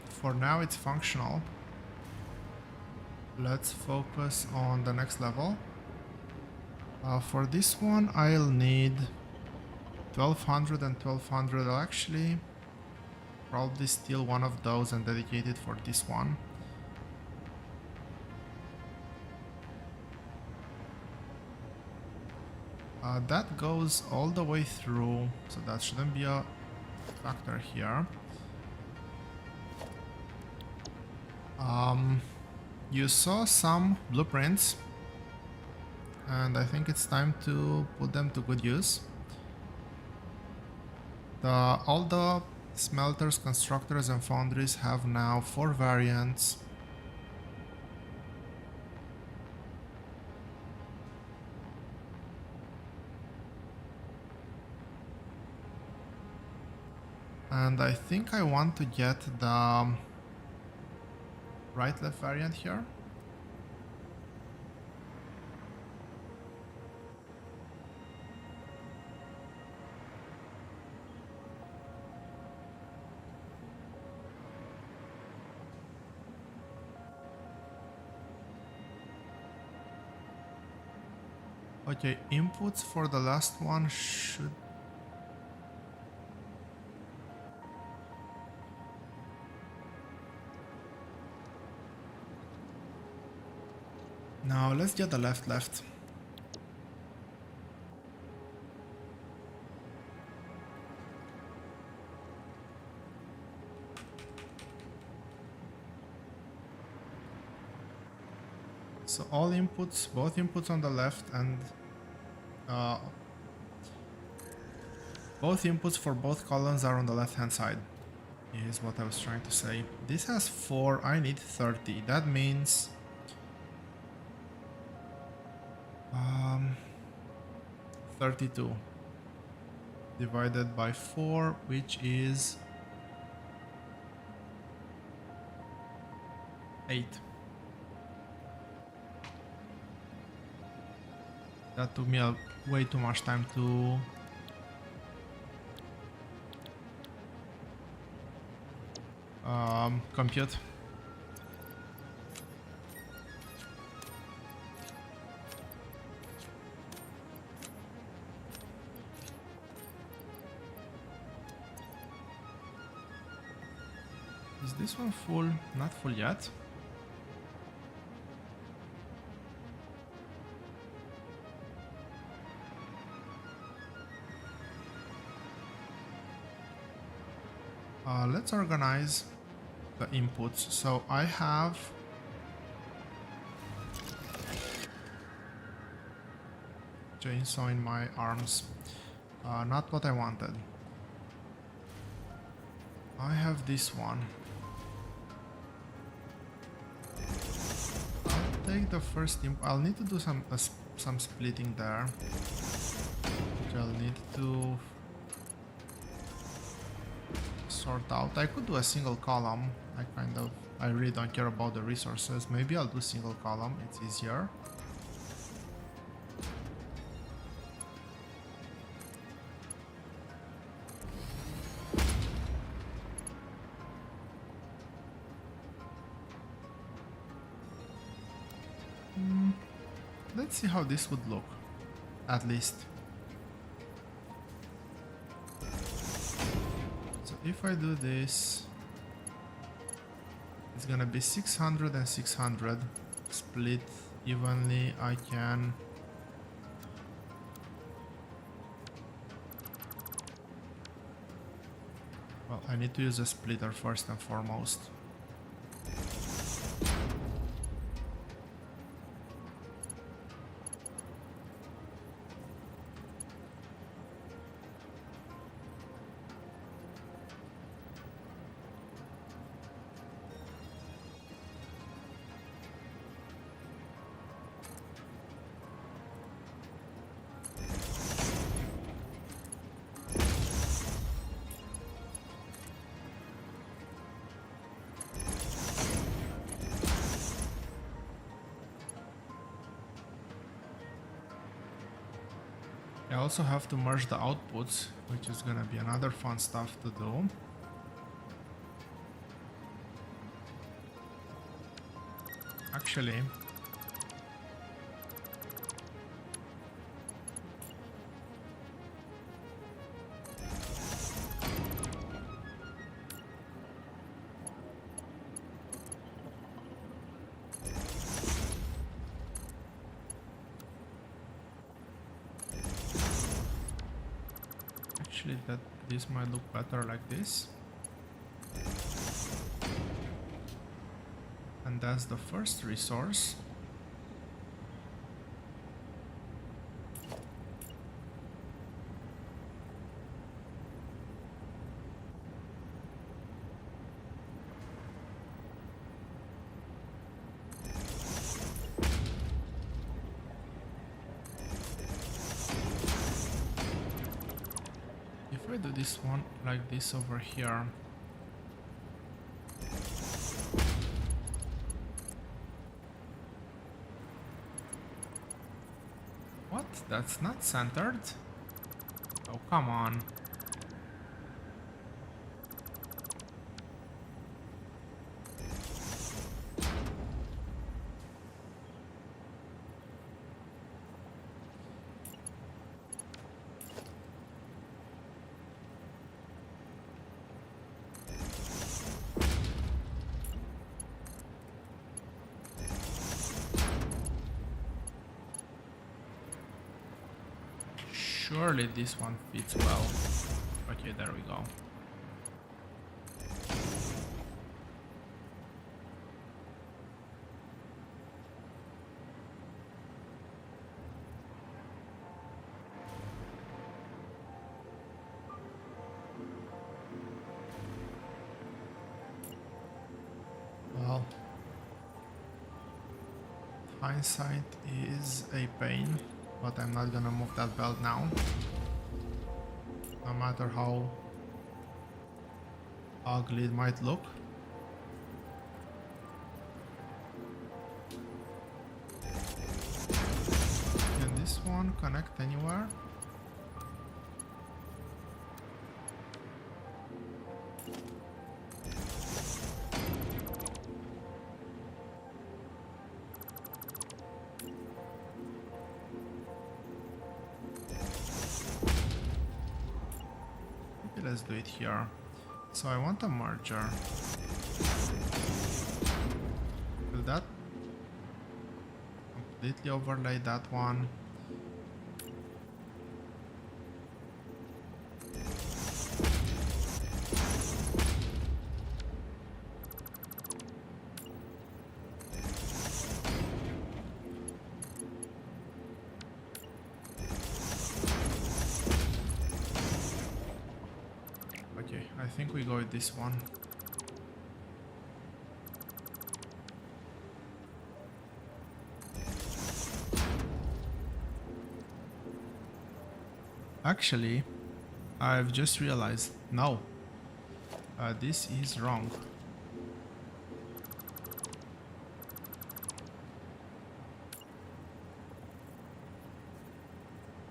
For now it's functional. Let's focus on the next level. For this one I'll need 1200 and 1200. I'll actually probably steal one of those and dedicate it for this one. That goes all the way through, so that shouldn't be a factor here. You saw some blueprints, and I think it's time to put them to good use. All the smelters, constructors, and foundries have now 4 variants. And I think I want to get the right-left variant here. Okay, inputs for the last one should... Now let's get the left. So all inputs, both inputs on the left and both inputs for both columns are on the left hand side, is what I was trying to say. This has 4, I need 30. That means 32 divided by 4, which is 8. That took me way too much time to compute. Is this one full? Not full yet. Let's organize the inputs. So I have chainsaw in my arms. Not what I wanted. I have this one. I'll take the first input. I'll need to do some splitting there, which I'll need to sort out. I could do a single column. I really don't care about the resources. Maybe I'll do single column, it's easier. Let's see how this would look, at least. So if I do this, it's gonna be 600 and 600 split evenly. I can well, I need to use a splitter first and foremost. I also have to merge the outputs, which is gonna be another fun stuff to do. Actually, that this might look better like this. And that's the first resource. If I do this one like this over here, what? That's not centered? Oh, come on. Surely this one fits well. Okay, there we go. Well, hindsight is a pain, but I'm not gonna move that belt now. No matter how ugly it might look. Can this one connect anywhere? Let's do it here. So I want a merger. Will that completely overlay that one? I think we go with this one. Actually, I've just realized, no, this is wrong.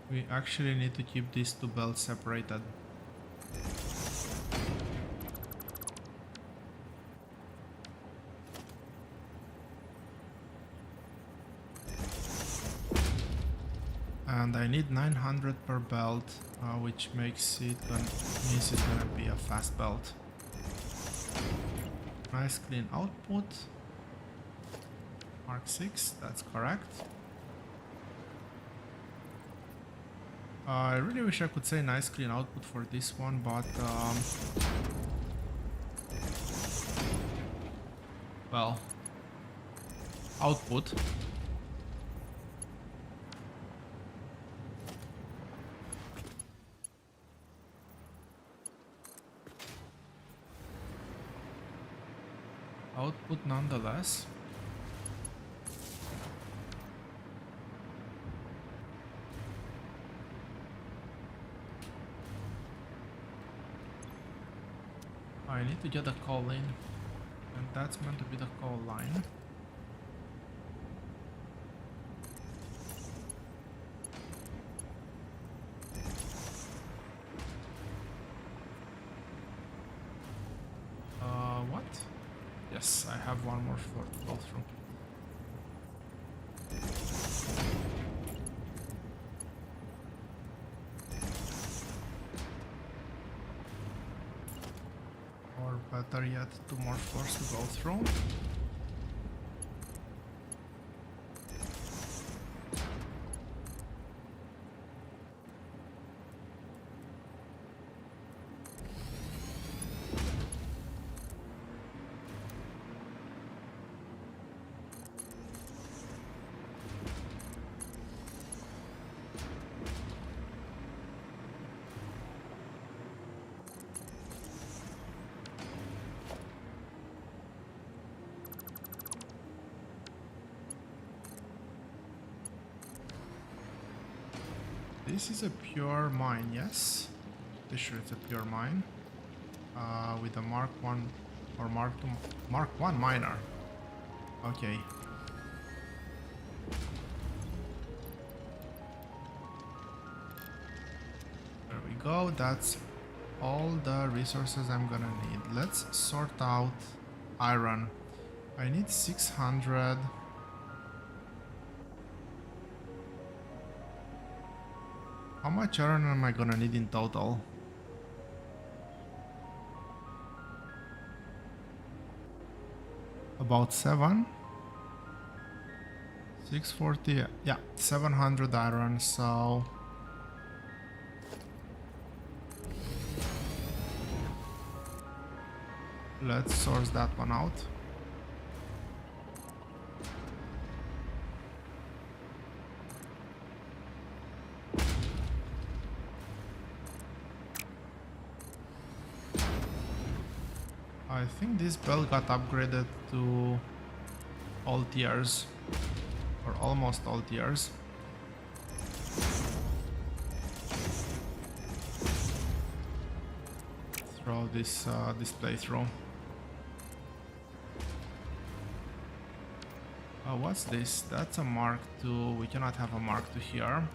We actually need to keep these two belts separated. And I need 900 per belt, which makes it means it's gonna be a fast belt. Nice clean output. Mark 6, that's correct. I really wish I could say nice clean output for this one, but well, output. Output nonetheless. I need to get a call in, and that's meant to be the call line. have one more floor to go through. Or better yet, 2 more floors to go through. This is a pure mine, yes? Pretty sure it's a pure mine. With a Mark 1 or Mark 2, Mark 1 miner. Okay. There we go. That's all the resources I'm gonna need. Let's sort out iron. I need 600. How much iron am I gonna need in total? About 7? 640, yeah, 700 iron, so... Let's source that one out. I think this bell got upgraded to all tiers, or almost all tiers. Throw this playthrough. What's this? That's a Mark II. We cannot have a Mark II here.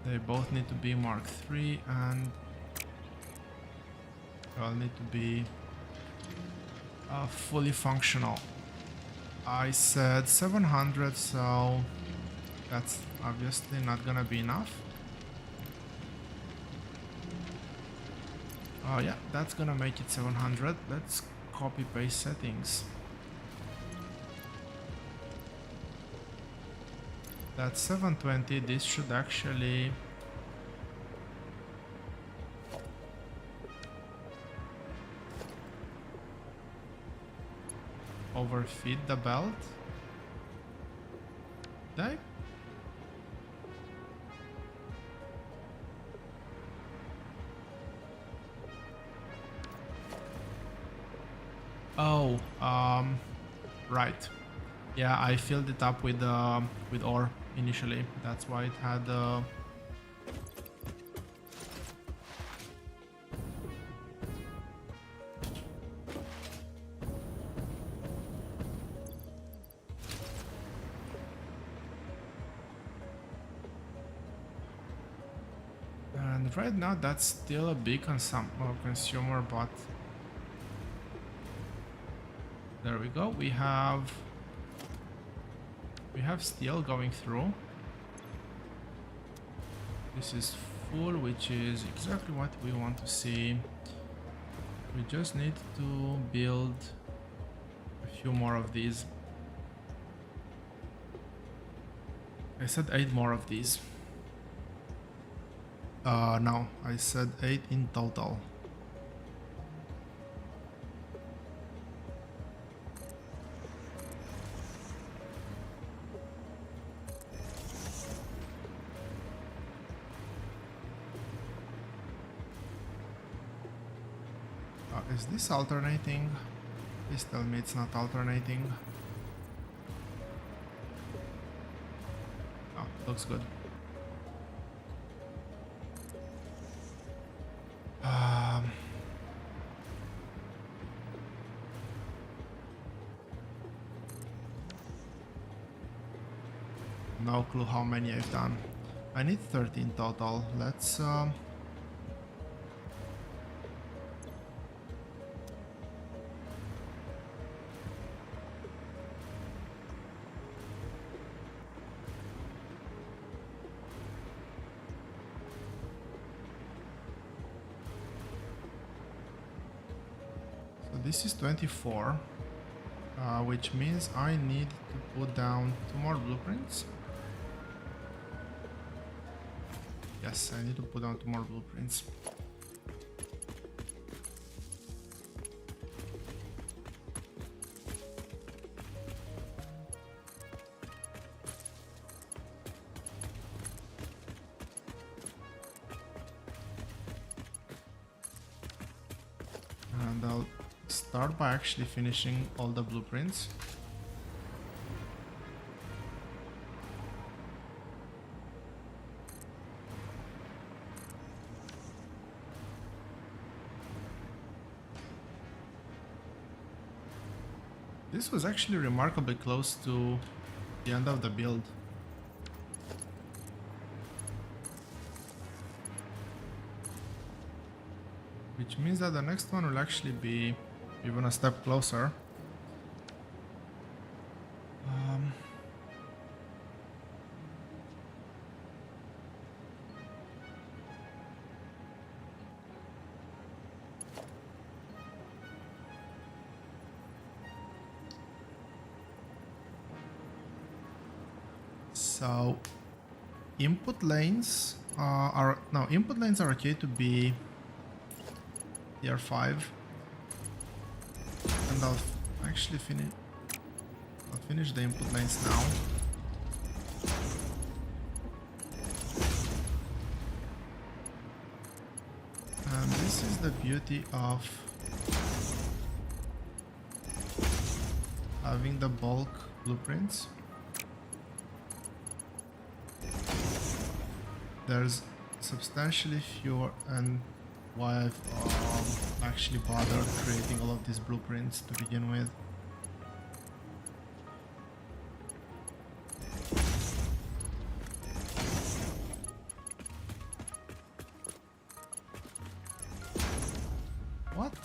They both need to be Mark III, and I'll need to be fully functional. I said 700, so that's obviously not gonna be enough. Oh yeah, that's gonna make it 700. Let's copy paste settings. That's 720. This should actually overfeed the belt. Did I? Oh, right. Yeah, I filled it up with ore initially. That's why it had and right now that's still a big consumer, but there we go. We have steel going through. This is full, which is exactly what we want to see. We just need to build a few more of these. I said 8 more of these. No, I said 8 in total. Is this alternating? Please tell me it's not alternating. Oh, looks good. No clue how many I've done. I need 13 total. Let's this is 24, which means I need to put down 2 more blueprints. Yes, I need to put down 2 more blueprints. And I'll start by actually finishing all the blueprints. This was actually remarkably close to the end of the build. Which means that the next one will actually be even a step closer. So input lanes are okay to be tier 5, and I'll actually finish the input lanes now. And this is the beauty of having the bulk blueprints. There's substantially fewer, and why I've actually bothered creating all of these blueprints to begin with. What?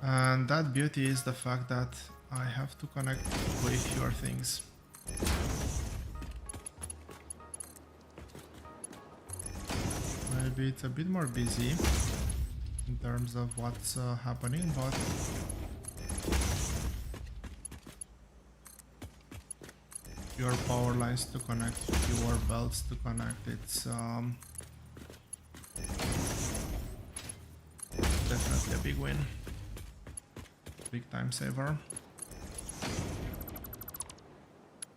And that beauty is the fact that I have to connect way fewer things. Maybe it's a bit more busy in terms of what's happening, but fewer power lines to connect, fewer belts to connect, it's definitely a big win. Big time saver.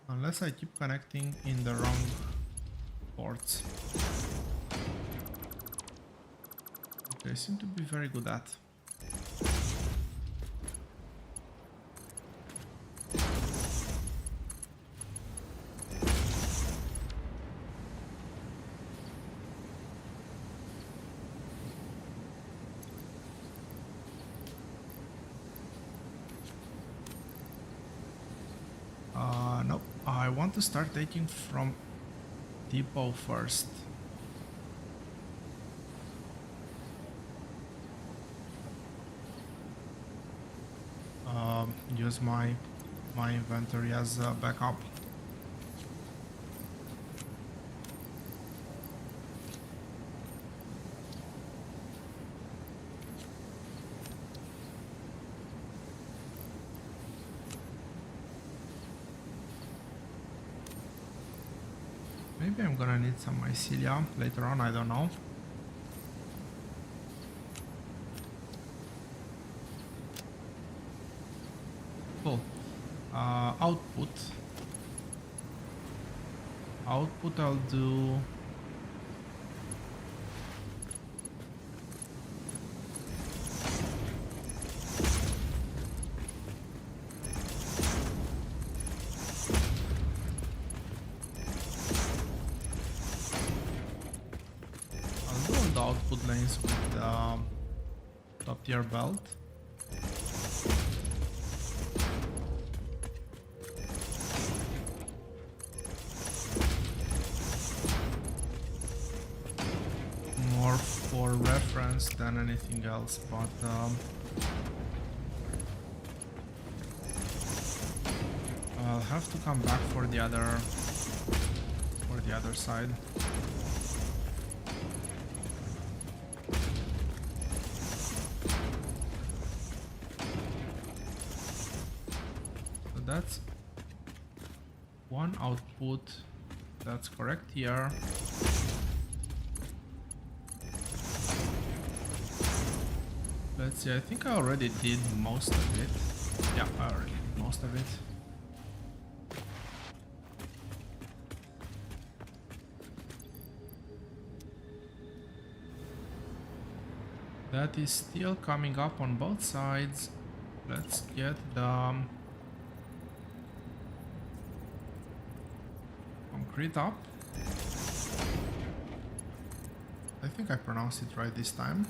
Unless I keep connecting in the wrong ports. Which I seem to be very good at. Nope, I want to start taking from depot first. Use my inventory as a backup. Maybe I'm gonna need some mycelia later on, I don't know. Cool. Output I'll do all the output lanes with the top tier belt. More for reference than anything else, but I'll have to come back for the other the other side. So that's one output. That's correct here. Let's see, I think I already did most of it. Yeah, I already did most of it. That is still coming up on both sides. Let's get the concrete up. I think I pronounced it right this time.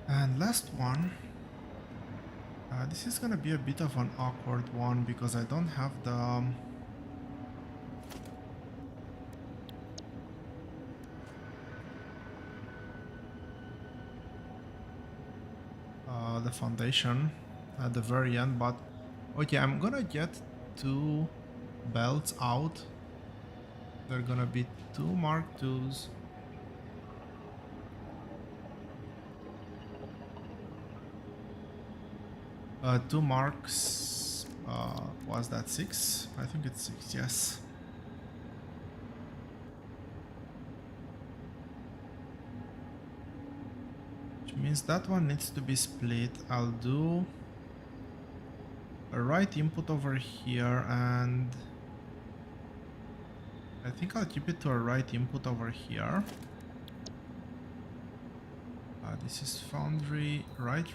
And last one. This is gonna be a bit of an awkward one because I don't have the foundation at the very end, but okay, I'm gonna get two belts out. They're gonna be two Mark IIs. Two marks, was that 6? I think it's 6, yes. Which means that one needs to be split. I'll do a right input over here, and I think I'll keep it to a right input over here. This is foundry, right.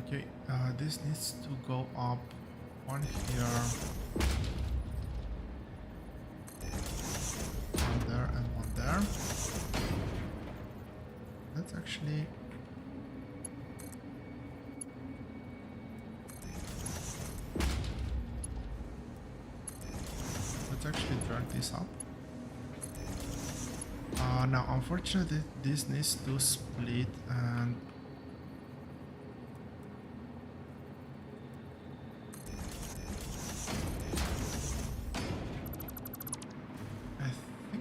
Okay, this needs to go up one here, one there, and one there. Let's actually drag this up. Now, unfortunately, this needs to split, and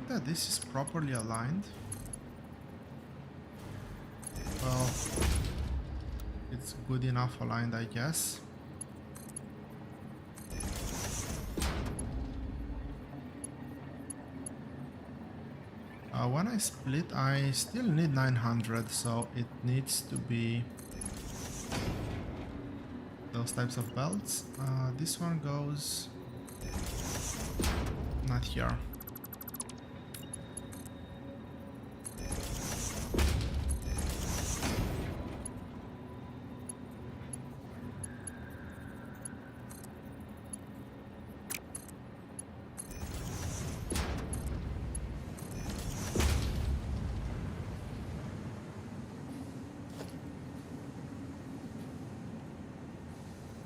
that this is properly aligned. Well, it's good enough aligned, I guess. When I split, I still need 900, so it needs to be those types of belts. This one goes not here.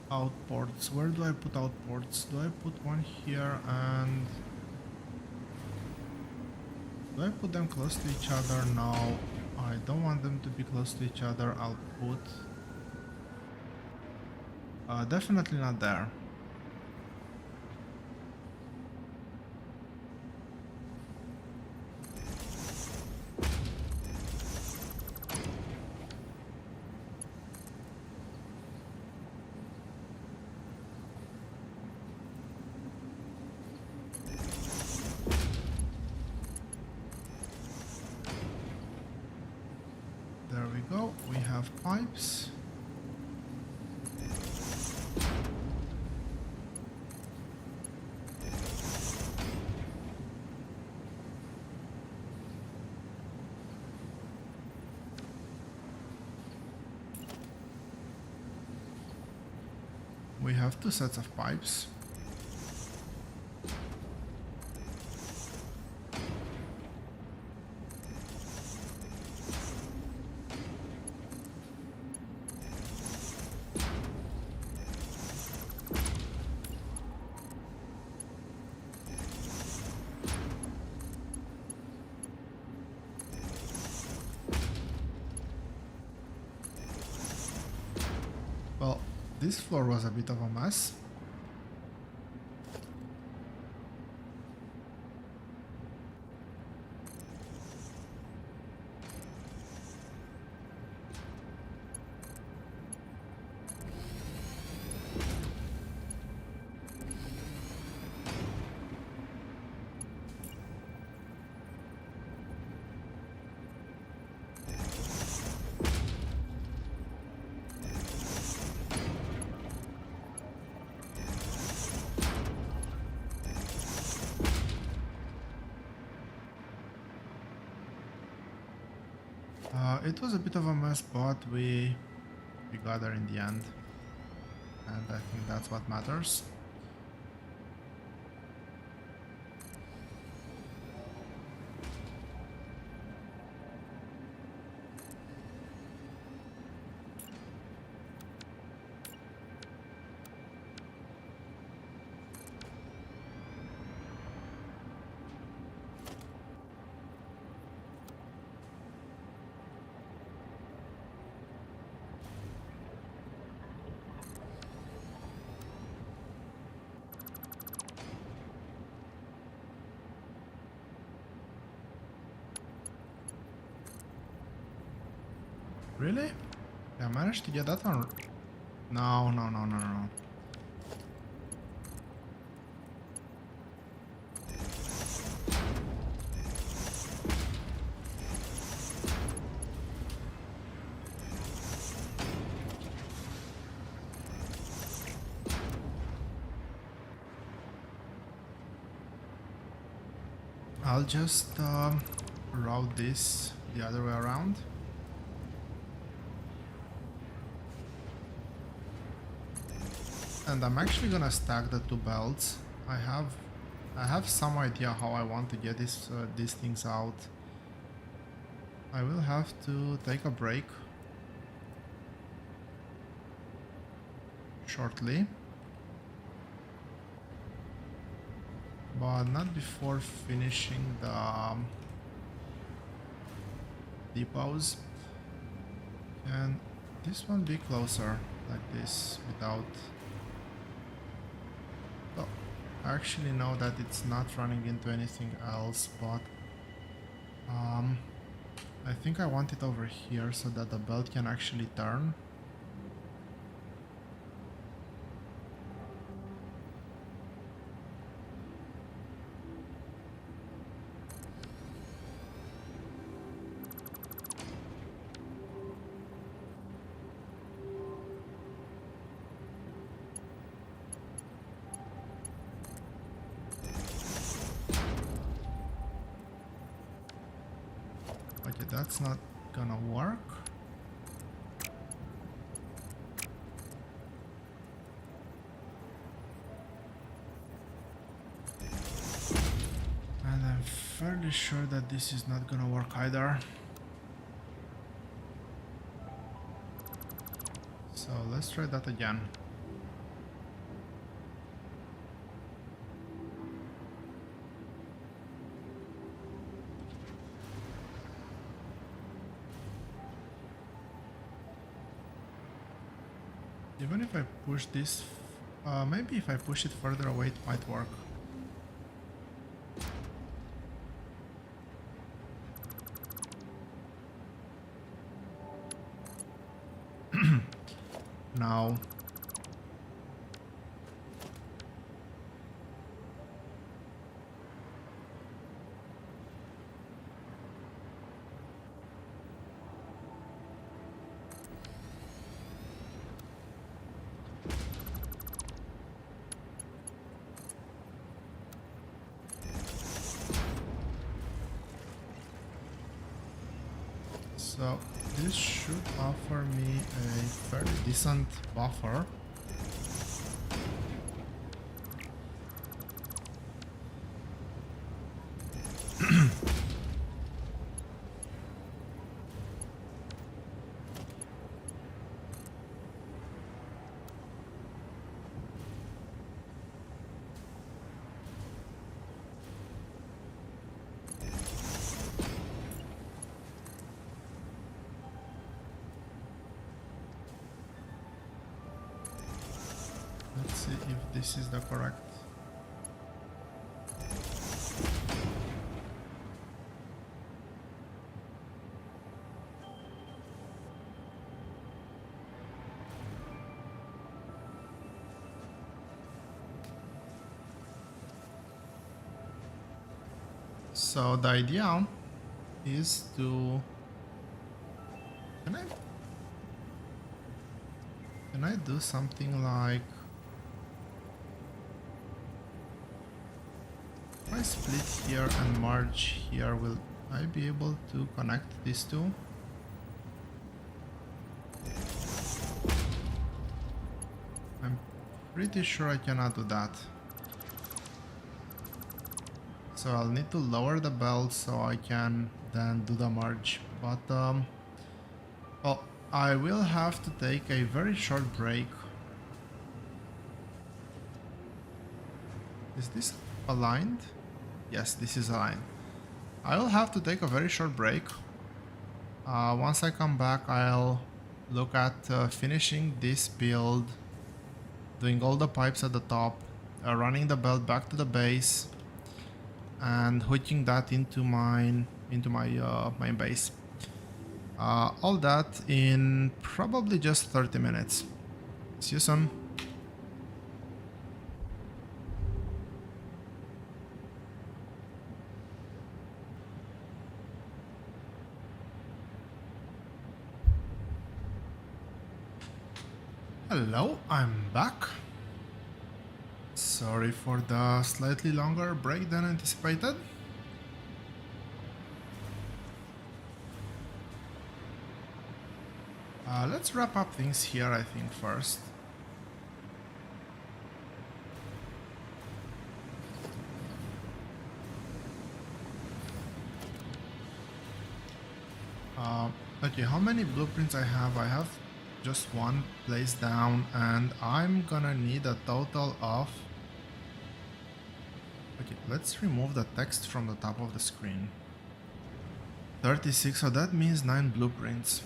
Outports. Where do I put outports? Do I put one here, and do I put them close to each other? No, I don't want them to be close to each other. I'll put definitely not there. we go. We have pipes. We have two sets of pipes. Well, this floor was a bit of a mess. It was a bit of a mess, but we got there in the end, and I think that's what matters. Really? I managed to get that one. No, no, no, no, no. I'll just route this the other way around. And I'm actually gonna stack the two belts. I have some idea how I want to get these things out. I will have to take a break shortly, but not before finishing the depots. Can this one be closer like this without... Well, I actually know that it's not running into anything else, but I think I want it over here so that the belt can actually turn. Okay, that's not gonna work. And I'm fairly sure that this is not gonna work either. So let's try that again. Even if I push this, maybe if I push it further away, it might work. Now, So this should offer me a fairly decent buffer. Let's see if this is the correct. So the idea is to can I do something like if I split here and merge here, will I be able to connect these two? I'm pretty sure I cannot do that. So I'll need to lower the belt so I can then do the merge. But well, I will have to take a very short break. Is this aligned? Yes, this is aligned. I will have to take a very short break. Once I come back, I'll look at finishing this build, doing all the pipes at the top, running the belt back to the base, and hooking that into my main base. All that in probably just 30 minutes. See you soon. Hello, I'm back. Sorry for the slightly longer break than anticipated. Let's wrap up things here, I think, first. Okay, how many blueprints I have? I have just one placed down, and I'm gonna need a total of... Okay, let's remove the text from the top of the screen. 36, so that means 9 blueprints.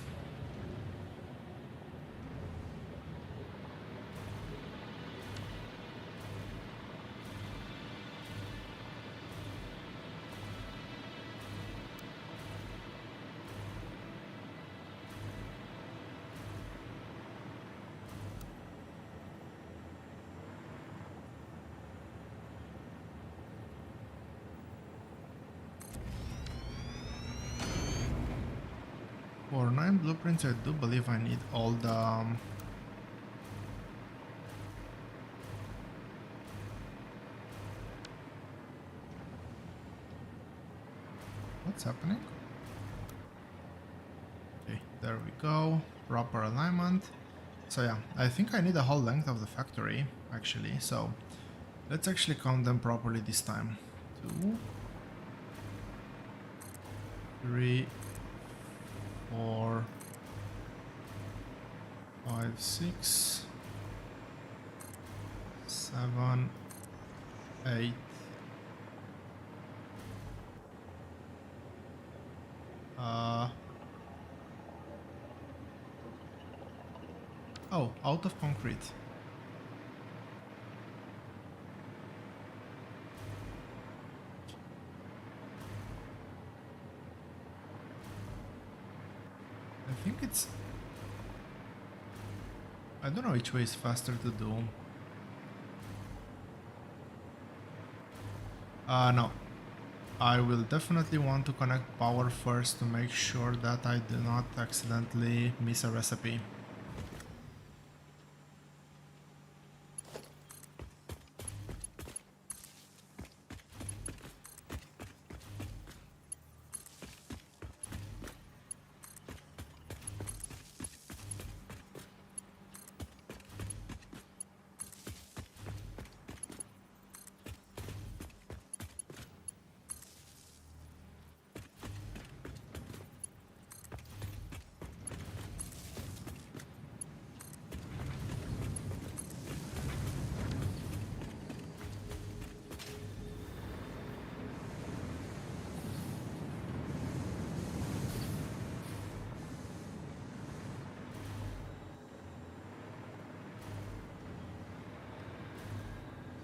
For 9 blueprints, I do believe I need all the... What's happening? Okay, there we go. Proper alignment. So yeah, I think I need the whole length of the factory, actually. So let's actually count them properly this time. 2, 3, 4, 5, 6, 7, 8. Oh, out of concrete. I think it's... I don't know which way is faster to do. No. I will definitely want to connect power first to make sure that I do not accidentally miss a recipe.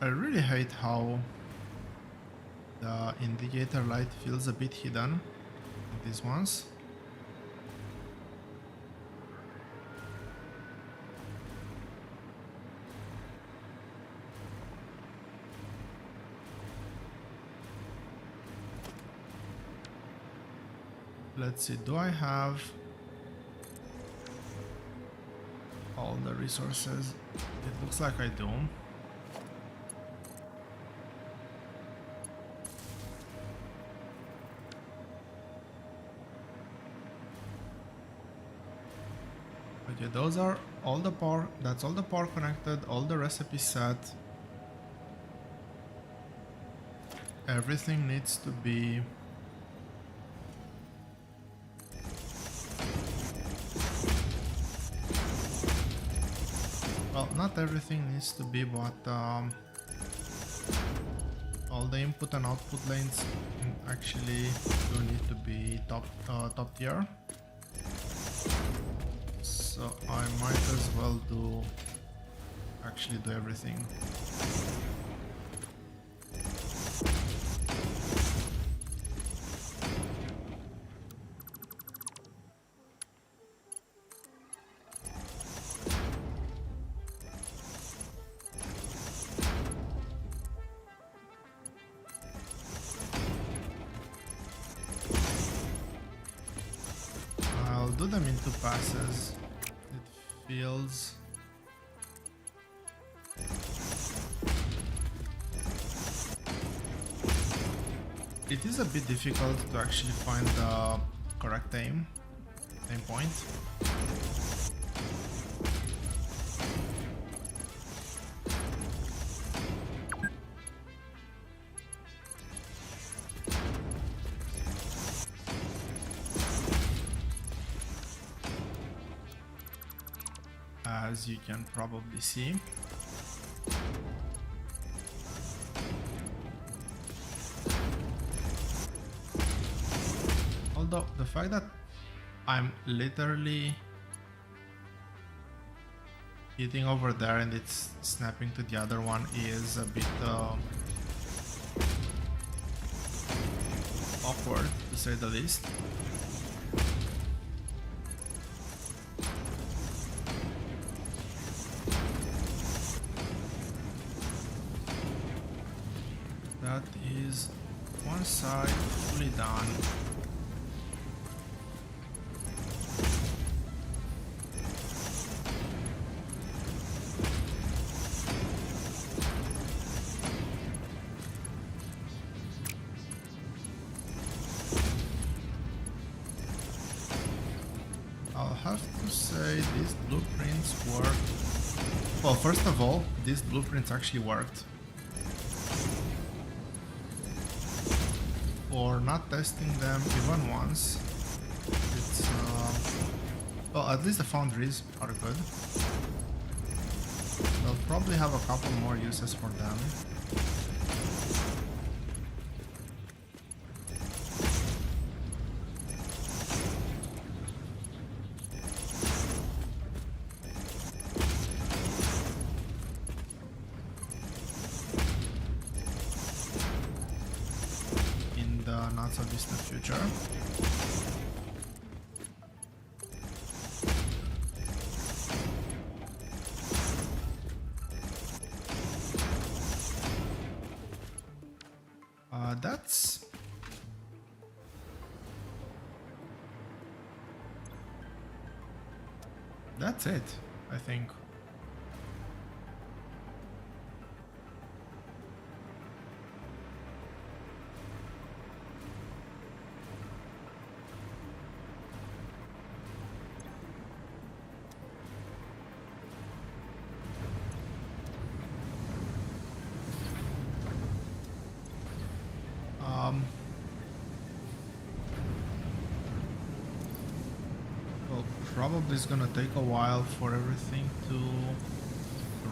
I really hate how the indicator light feels a bit hidden in these ones. Let's see, do I have all the resources? It looks like I do. Okay, those are all the power, that's all the power connected, all the recipes set. Everything needs to be well, not everything needs to be, but all the input and output lanes actually do need to be top tier. So I might as well actually do everything. I'll do them in 2 passes. It feels it is a bit difficult to actually find the correct aim point. As you can probably see. Although the fact that I'm literally hitting over there and it's snapping to the other one is a bit awkward, to say the least. That is one side fully done. I'll have to say these blueprints work. Well, first of all, these blueprints actually worked. For not testing them even once, it's well, at least the foundries are good. They'll probably have a couple more uses for them. Not so distant future. That's it, I think. Well, probably it's gonna take a while for everything to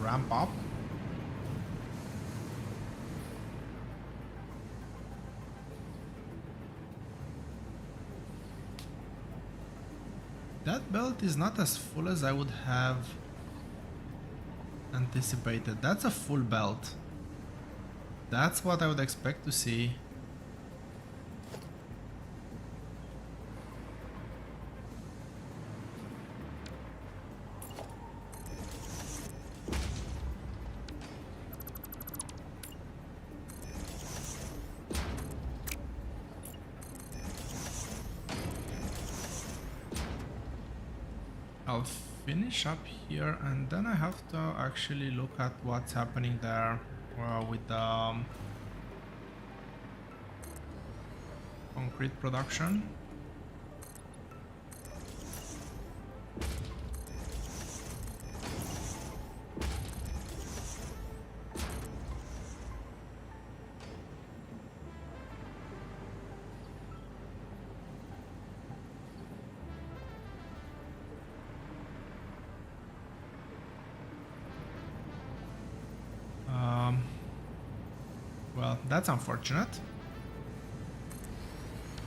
ramp up. That belt is not as full as I would have anticipated. That's a full belt. That's what I would expect to see. I'll finish up here and then I have to actually look at what's happening there with the concrete production. Well, that's unfortunate,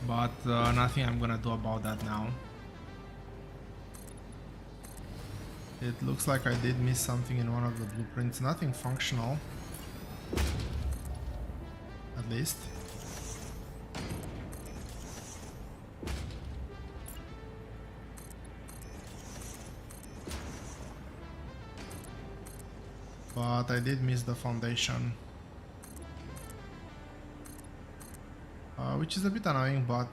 but nothing I'm gonna do about that now. It looks like I did miss something in one of the blueprints. Nothing functional, at least. But I did miss the foundation. Which is a bit annoying, but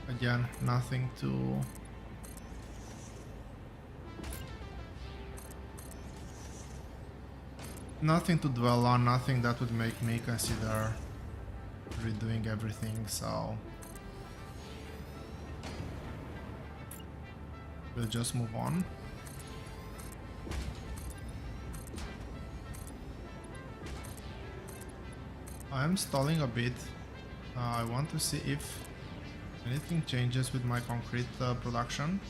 again, nothing to dwell on, nothing that would make me consider redoing everything, so we'll just move on. I'm stalling a bit. I want to see if anything changes with my concrete production.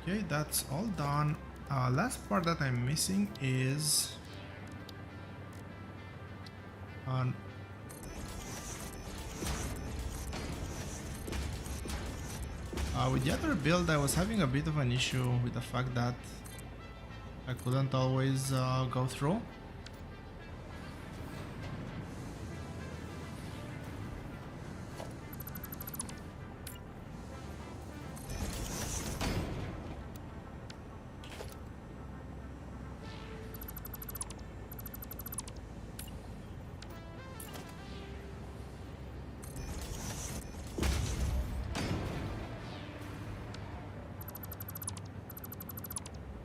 Okay, that's all done. Last part that I'm missing is with the other build I was having a bit of an issue with the fact that I couldn't always go through.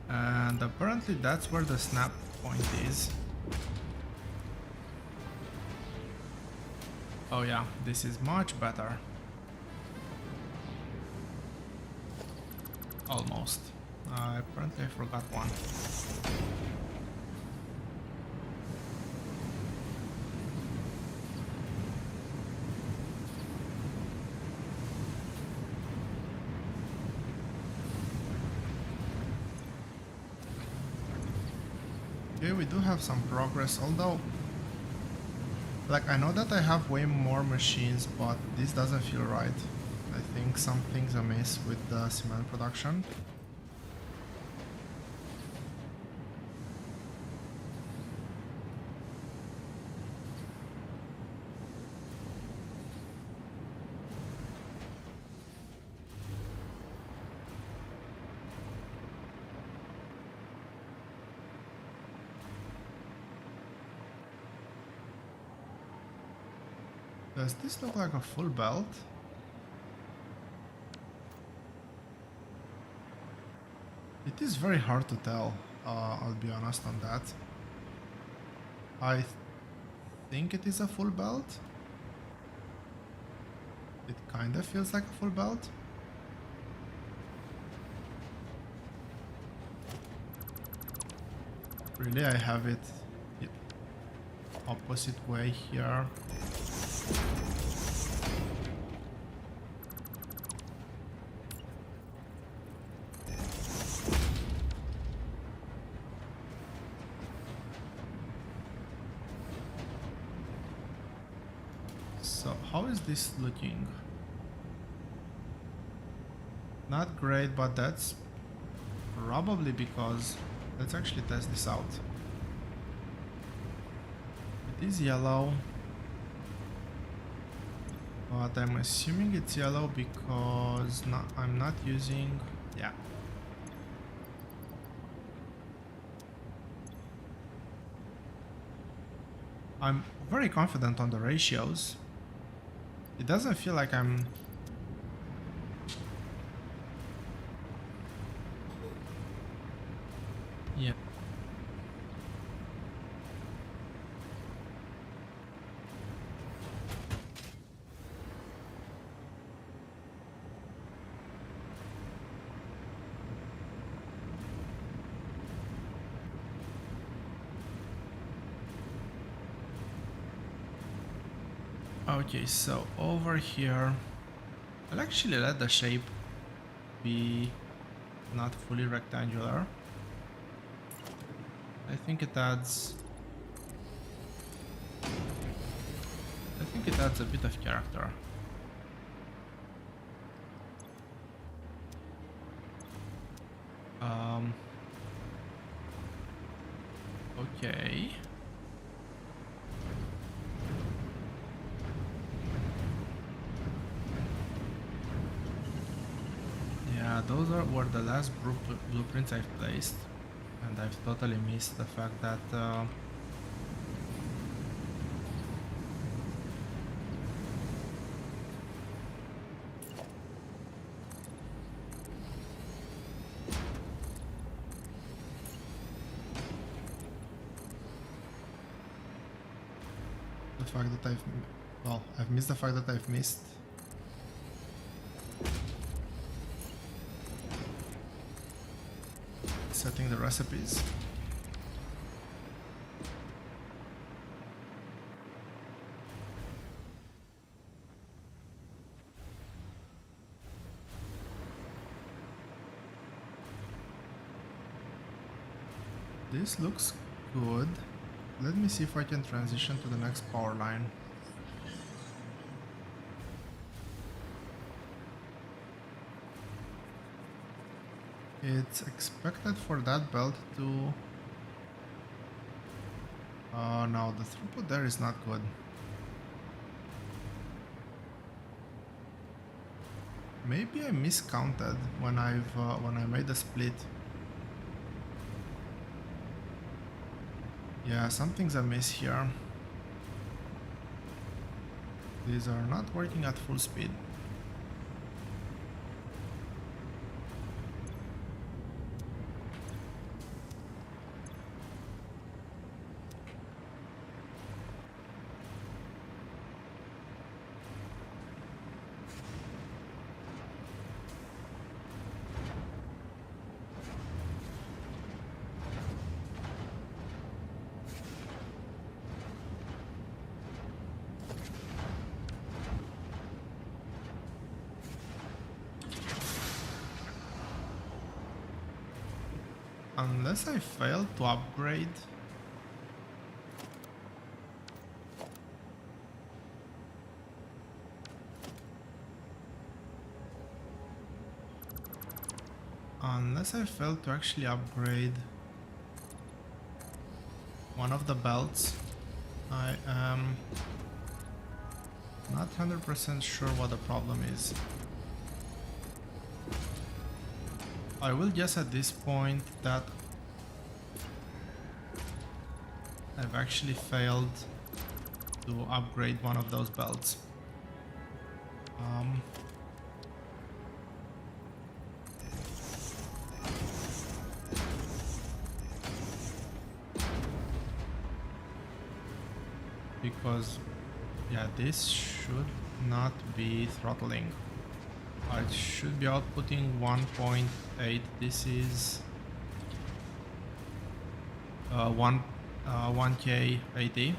And apparently that's where the snap point is. Oh yeah, this is much better. Almost. Apparently I forgot one. Okay, we do have some progress, although like I know that I have way more machines, but this doesn't feel right. I think something's amiss with the cement production. Does this look like a full belt? It is very hard to tell, I'll be honest on that. I think it is a full belt. It kinda feels like a full belt. Really, I have it the opposite way here. how is this looking? Not great, but that's probably because... Let's actually test this out. It is yellow. But I'm assuming it's yellow because I'm not using... Yeah. I'm very confident on the ratios. It doesn't feel like I'm... Yeah. Okay, so over here, I'll actually let the shape be not fully rectangular. I think it adds a bit of character. Okay. Yeah, those were the last blueprints I've placed, and I've totally missed the fact that I've missed the fact that I've missed setting the recipes. This looks good. Let me see if I can transition to the next power line. It's expected for that belt to... no, the throughput there is not good. Maybe I miscounted when I made the split. Yeah, something's amiss here. These are not working at full speed. Unless I fail to upgrade. Unless I fail to actually upgrade one of the belts, I am not 100% sure what the problem is. I will guess at this point that I've actually failed to upgrade one of those belts. Because, yeah, this should not be throttling. It should be outputting 1.8. This is 1K80.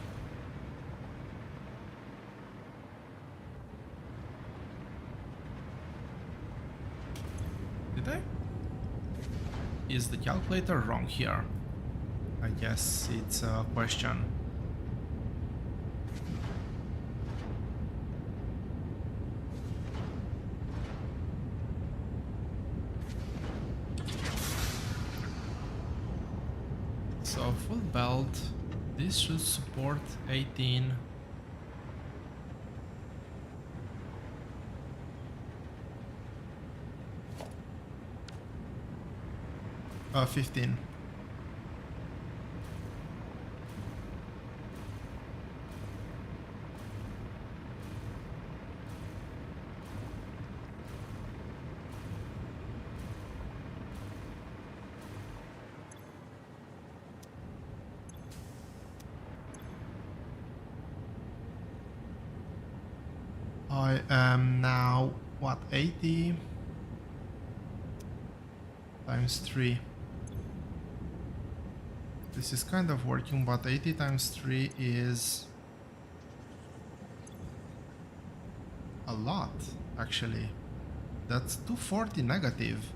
Did I? Is the calculator wrong here? I guess it's a question. So full belt, this should support 18. 15. I am now, what, 80 times 3. This is kind of working, but 80 times 3 is a lot, actually. That's 240 negative.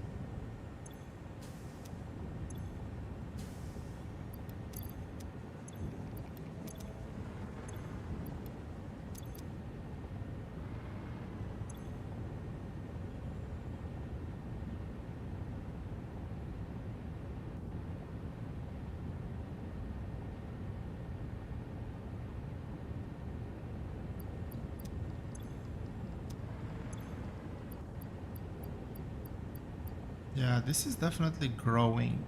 Yeah, this is definitely growing.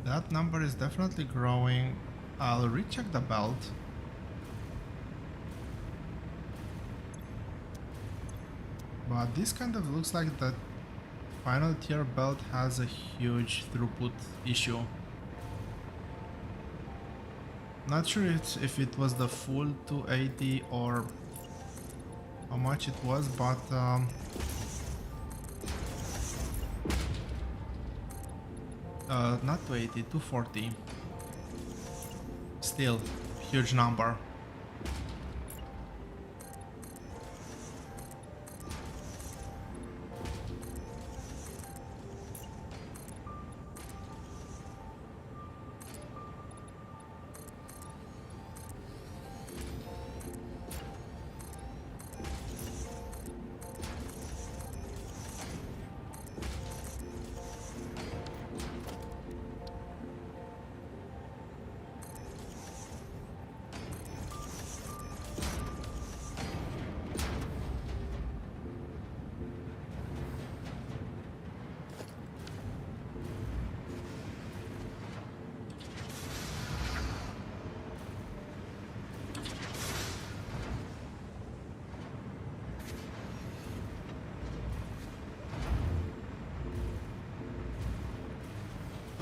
That number is definitely growing. I'll recheck the belt. But this kind of looks like the final tier belt has a huge throughput issue. Not sure if it was the full 280 or how much it was, but not 280, 240. Still, huge number.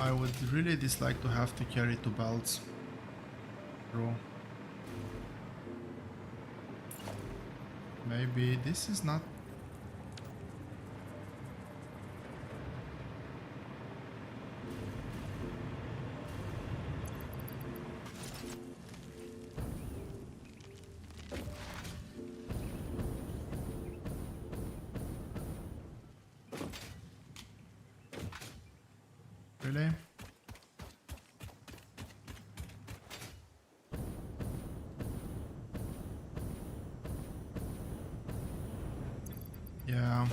I would really dislike to have to carry 2 belts. True. Maybe this is not... Really? Yeah.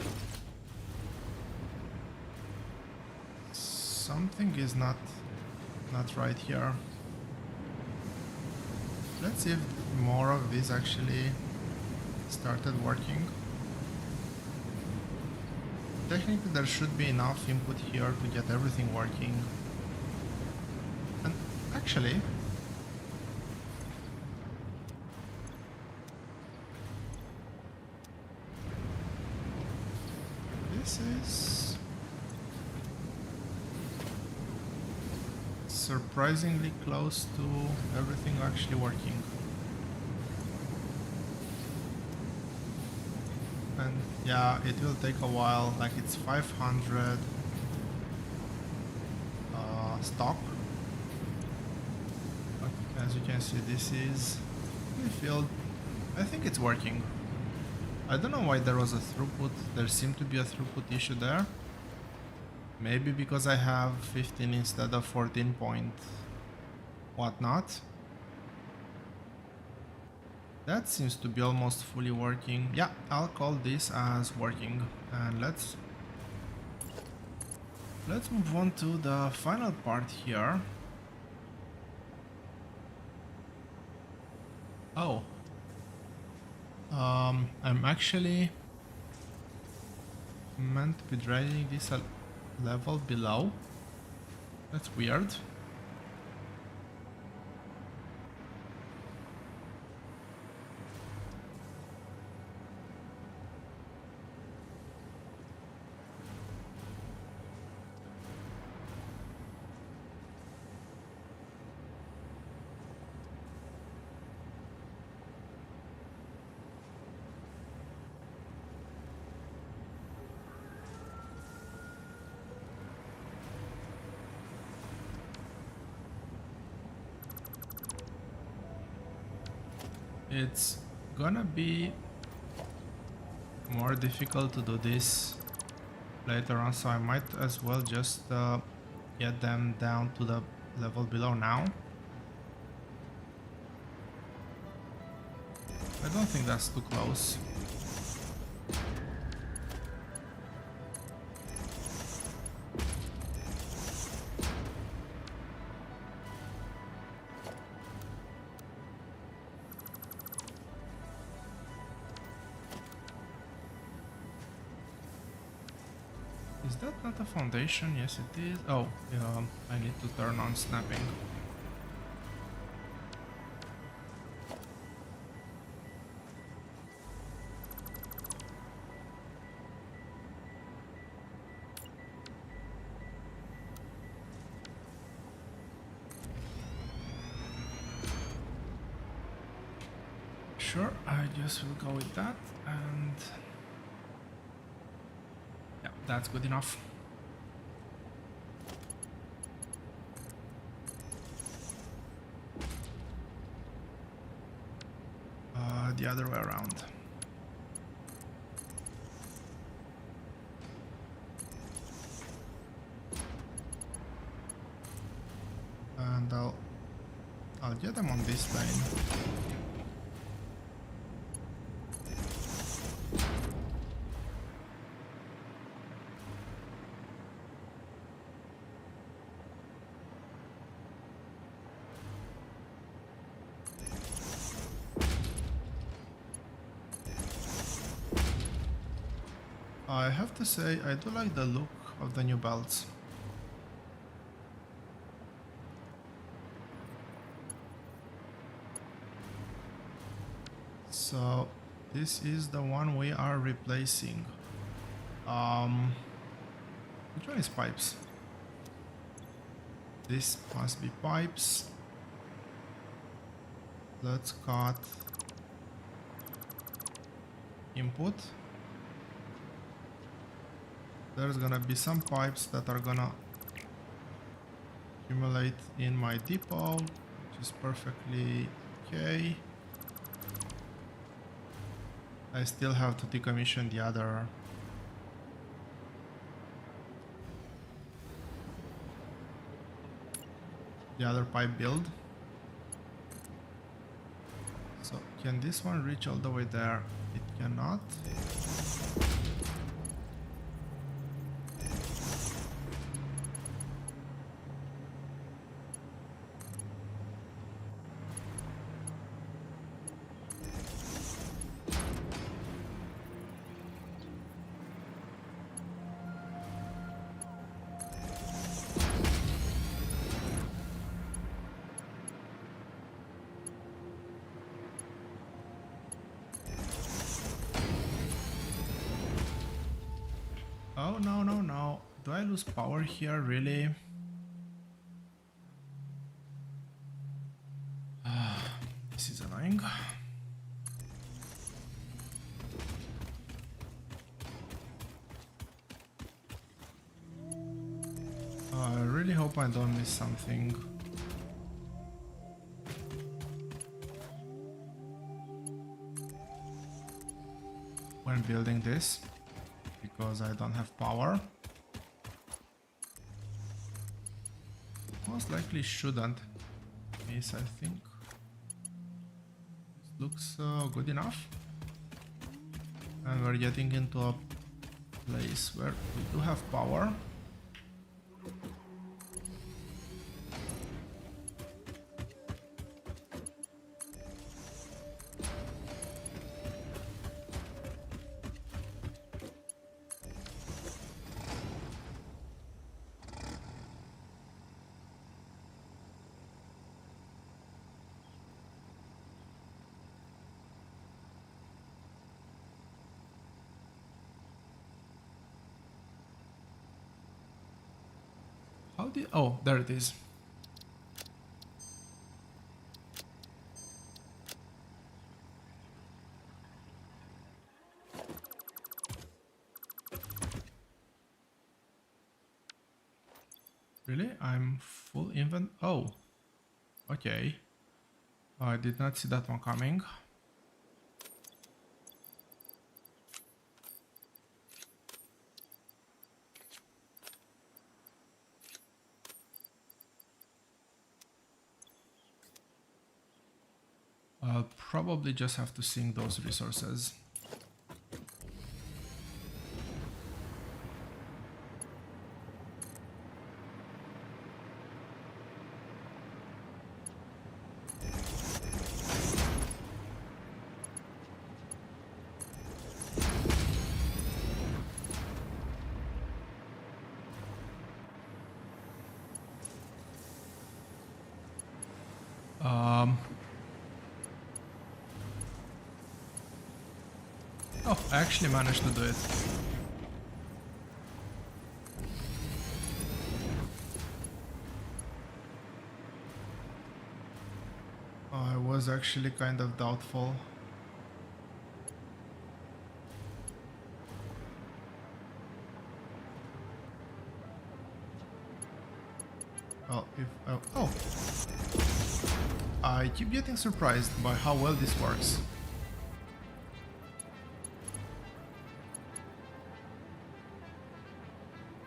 Something is not right here. Let's see if more of these actually started working. Technically there should be enough input here to get everything working. And actually, this is surprisingly close to everything actually working. And yeah, it will take a while, like it's 500 stock. But as you can see, this is filled. I think it's working. I don't know why there was a throughput. There seemed to be a throughput issue there. Maybe because I have 15 instead of 14 point whatnot. That seems to be almost fully working. Yeah, I'll call this as working. And let's move on to the final part here. Oh. I'm actually meant to be dragging this a level below. That's weird. It's gonna be more difficult to do this later on, so I might as well just get them down to the level below now. I don't think that's too close. Is that not a foundation? Yes, it is. Oh, I need to turn on snapping. Sure, I just will go with that, and yeah, that's good enough. The other way around. And I'll get them on this lane. I have to say, I do like the look of the new belts. So this is the one we are replacing. Which one is pipes? This must be pipes. Let's cut input. There's gonna be some pipes that are gonna accumulate in my depot, which is perfectly okay. I still have to decommission the other pipe build. So can this one reach all the way there? It cannot. Oh, no, no, no. Do I lose power here, really? This is annoying. I really hope I don't miss something. When building this, because I don't have power. Most likely shouldn't miss, I think. looks good enough. And we're getting into a place where we do have power. How did... Oh, there it is. Really? I'm full invent... Oh. Okay. I did not see that one coming. I'll probably just have to sink those resources. Oh, I actually managed to do it. I was actually kind of doubtful. Well, if... oh! I keep getting surprised by how well this works.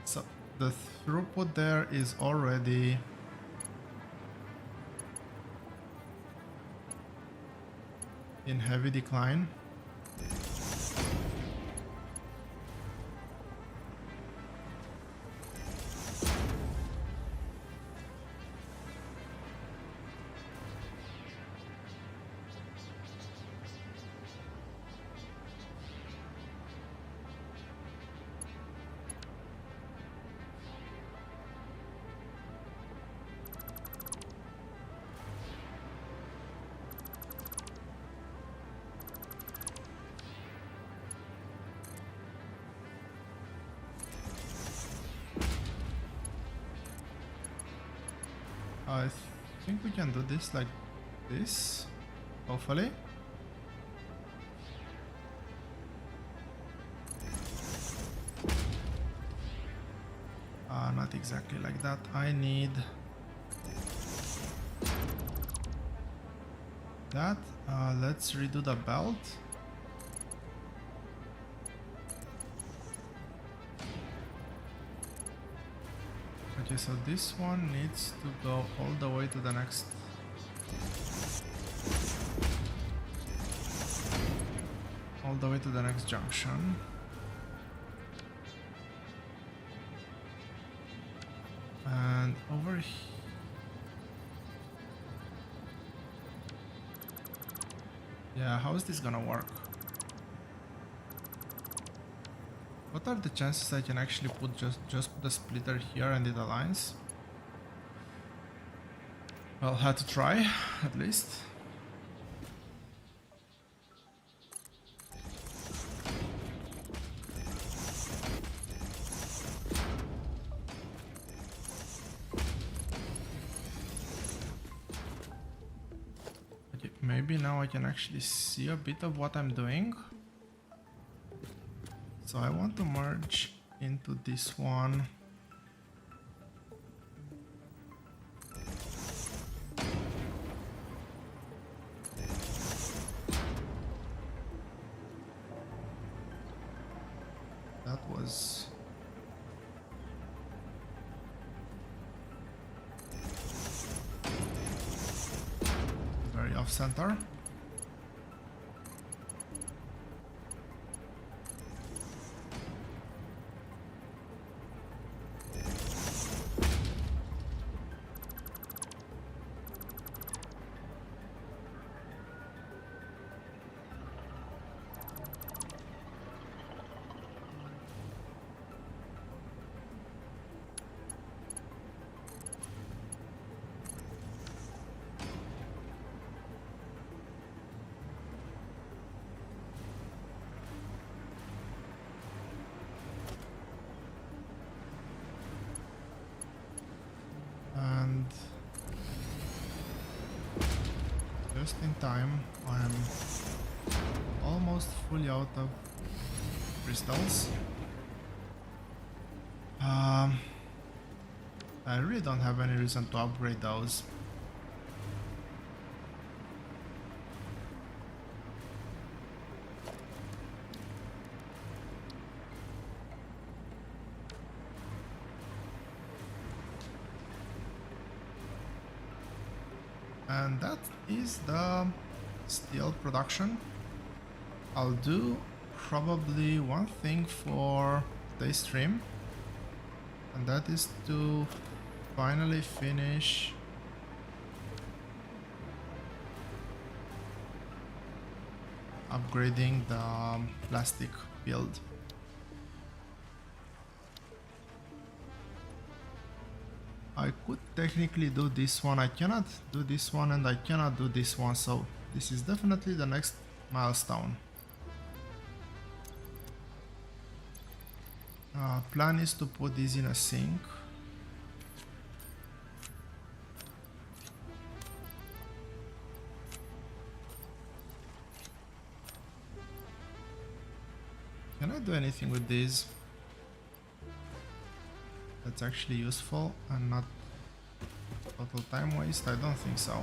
So, the throughput there is already... in heavy decline. I think we can do this like this, hopefully. Not exactly like that. I need that. Let's redo the belt. Okay, so this one needs to go all the way to the next. All the way to the next junction. And over here. Yeah, how is this gonna work? What are the chances I can actually put just put a splitter here and it aligns? I'll have to try, at least. Okay, maybe now I can actually see a bit of what I'm doing. So I want to merge into this one. That was very off center. just in time. I'm almost fully out of crystals. I really don't have any reason to upgrade those. And that is the steel production. I'll do probably one thing for today's stream, and that is to finally finish upgrading the plastic build. I could technically do this one. I cannot do this one and I cannot do this one, so this is definitely the next milestone. Plan is to put this in a sink. Can I do anything with these that's actually useful and not total time waste? I don't think so.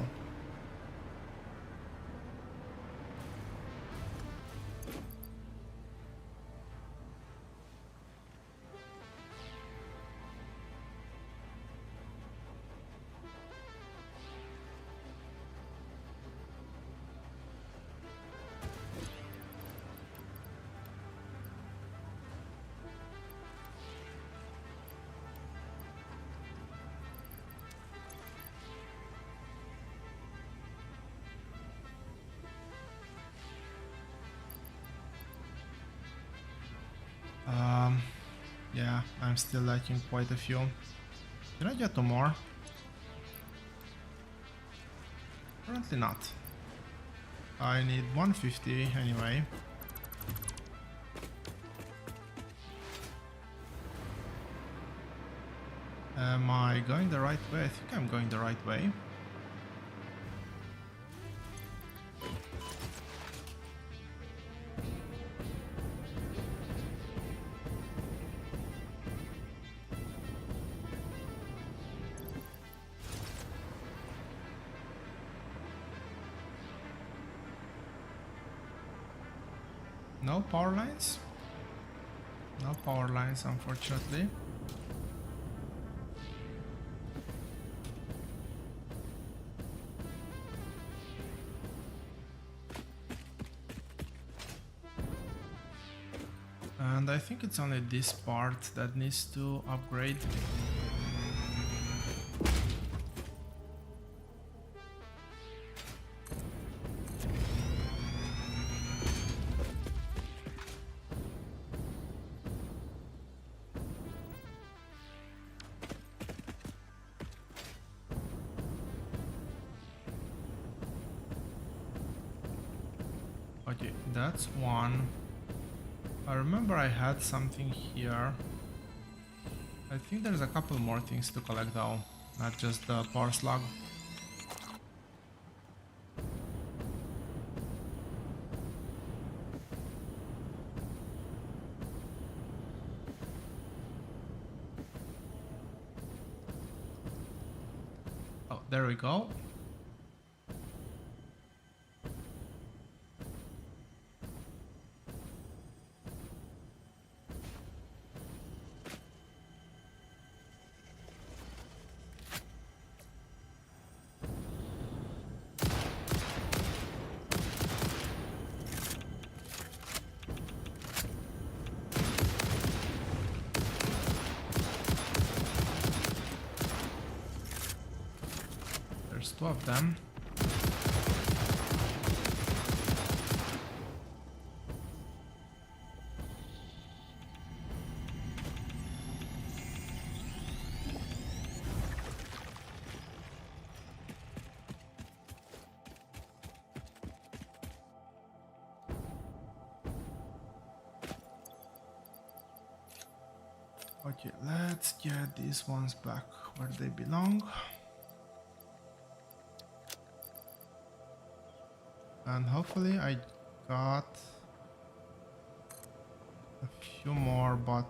Yeah, I'm still lacking quite a few. Can I get 2 more? Currently not. I need 150 anyway. Am I going the right way? I think I'm going the right way. No power lines? No power lines, unfortunately. And I think it's only this part that needs to upgrade. Okay, that's one. I remember I had something here. I think there's a couple more things to collect though, not just the power slug. Oh, there we go. There's 2 of them. Okay, let's get these ones back where they belong. And hopefully I got a few more, but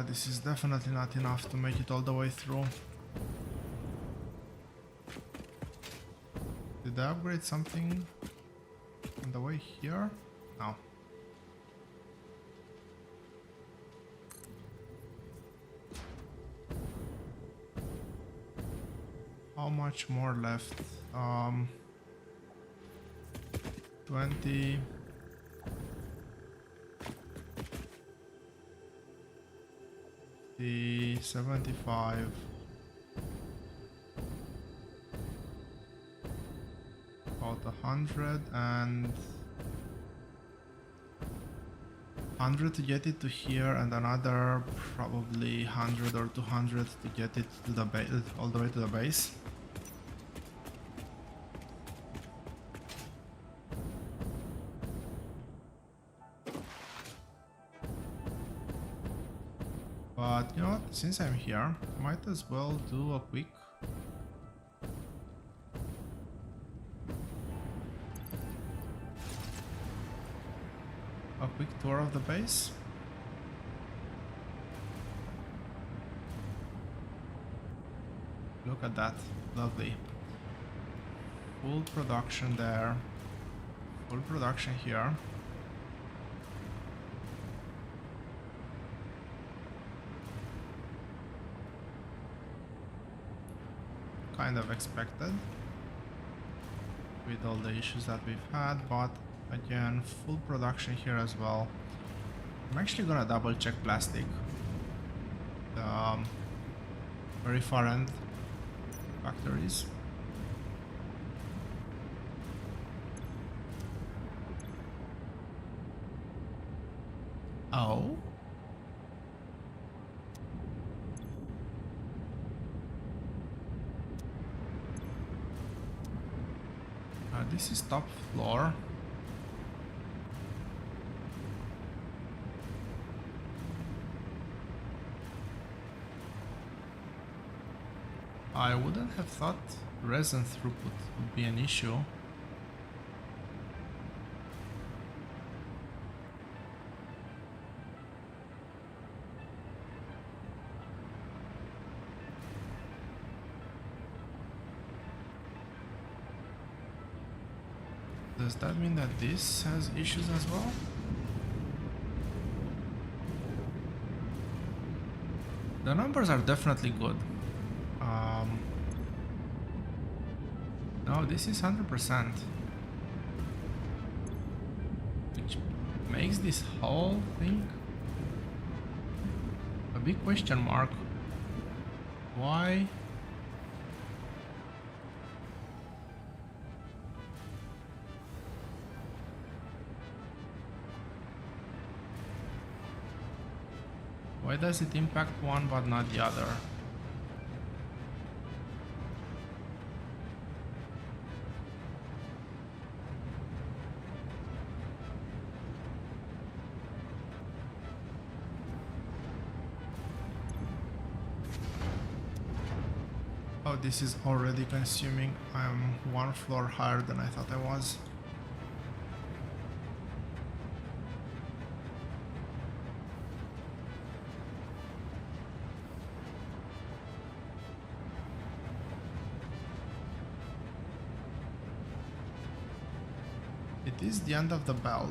this is definitely not enough to make it all the way through. Did I upgrade something on the way here? No. How much more left? 20. 75. About 100 and 100 to get it to here, and another probably 100 or 200 to get it to the base, all the way to the base. But you know what, since I'm here, might as well do a quick tour of the base. Look at that, lovely. Full production there, full production here. Kind of expected with all the issues that we've had, but again, full production here as well. I'm actually gonna double check plastic, the very far end factories. Oh. This is top floor. I wouldn't have thought resin throughput would be an issue. Does that mean that this has issues as well? The numbers are definitely good. No, this is 100%. Which makes this whole thing a big question mark. Why? Why does it impact one but not the other? Oh, this is already consuming. I'm one floor higher than I thought I was. It is the end of the belt.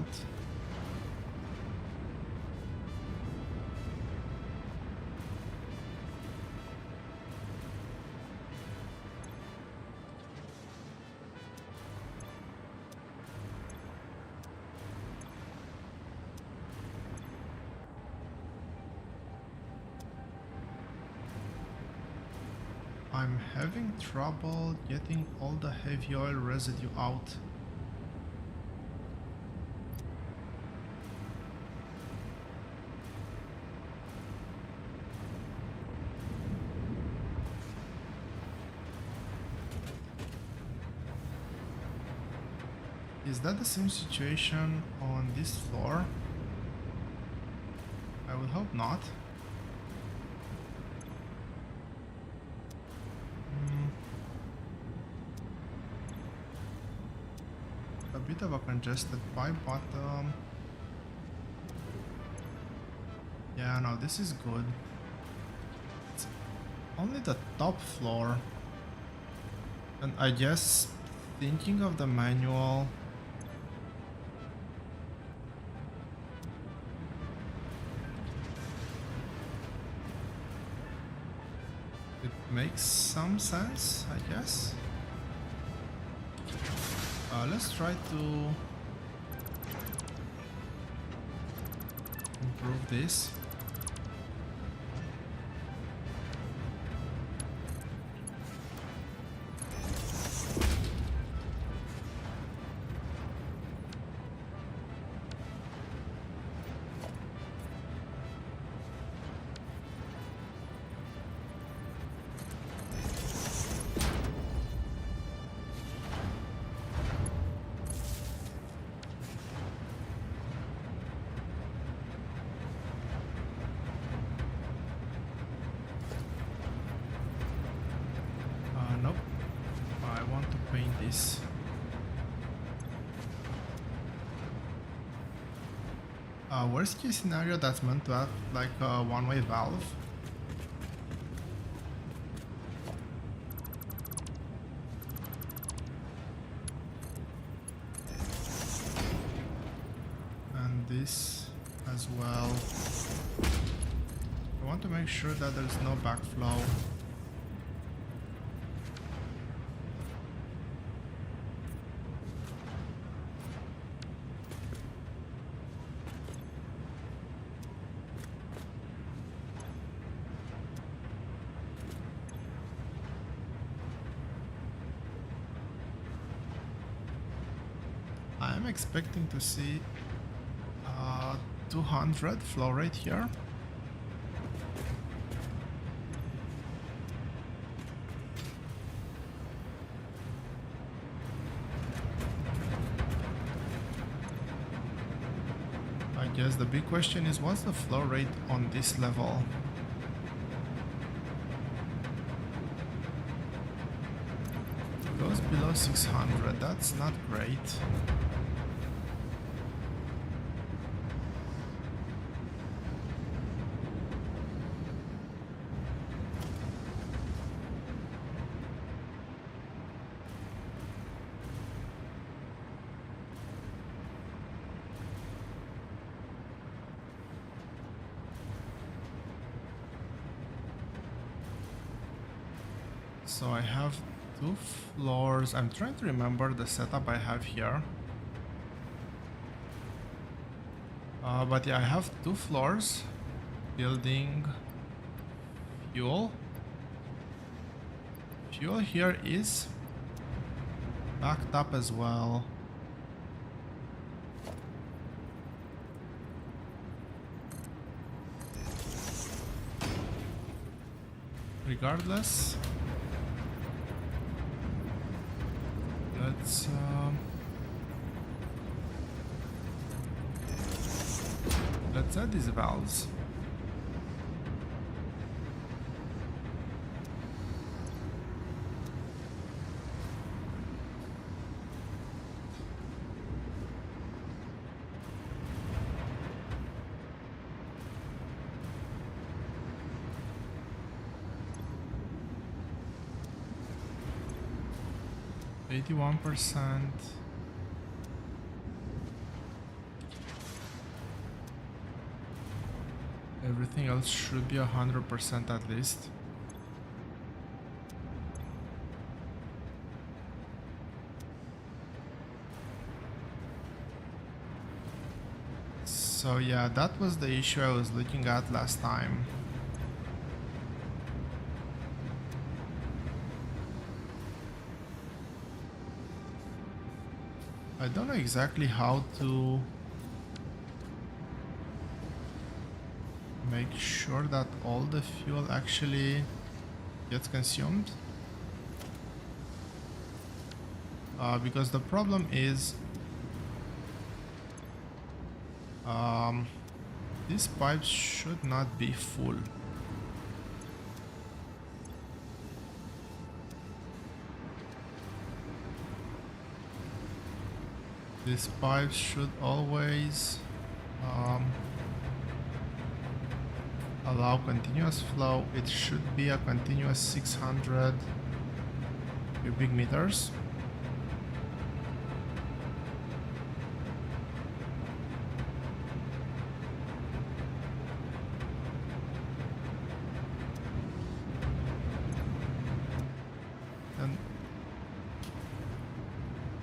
I'm having trouble getting all the heavy oil residue out. Is that the same situation on this floor? I would hope not. a bit of a congested pipe, but yeah, no, this is good. It's only the top floor. And I guess thinking of the manual, it makes some sense, I guess. Let's try to improve this. Nope. I want to paint this. Worst case scenario, that's meant to have like a one-way valve. And this as well. I want to make sure that there's no backflow. I'm expecting to see 200 flow rate here. I guess the big question is, what's the flow rate on this level? It goes below 600, that's not great. So I have 2 floors. I'm trying to remember the setup I have here. But yeah, I have 2 floors. Building fuel. Fuel here is backed up as well. Regardless, let's add these valves. %81%. Everything else should be 100% at least. So yeah, that was the issue I was looking at last time. I don't know exactly how to make sure that all the fuel actually gets consumed. Because the problem is these pipes should not be full. These pipes should always allow continuous flow. It should be a continuous 600 cubic meters. And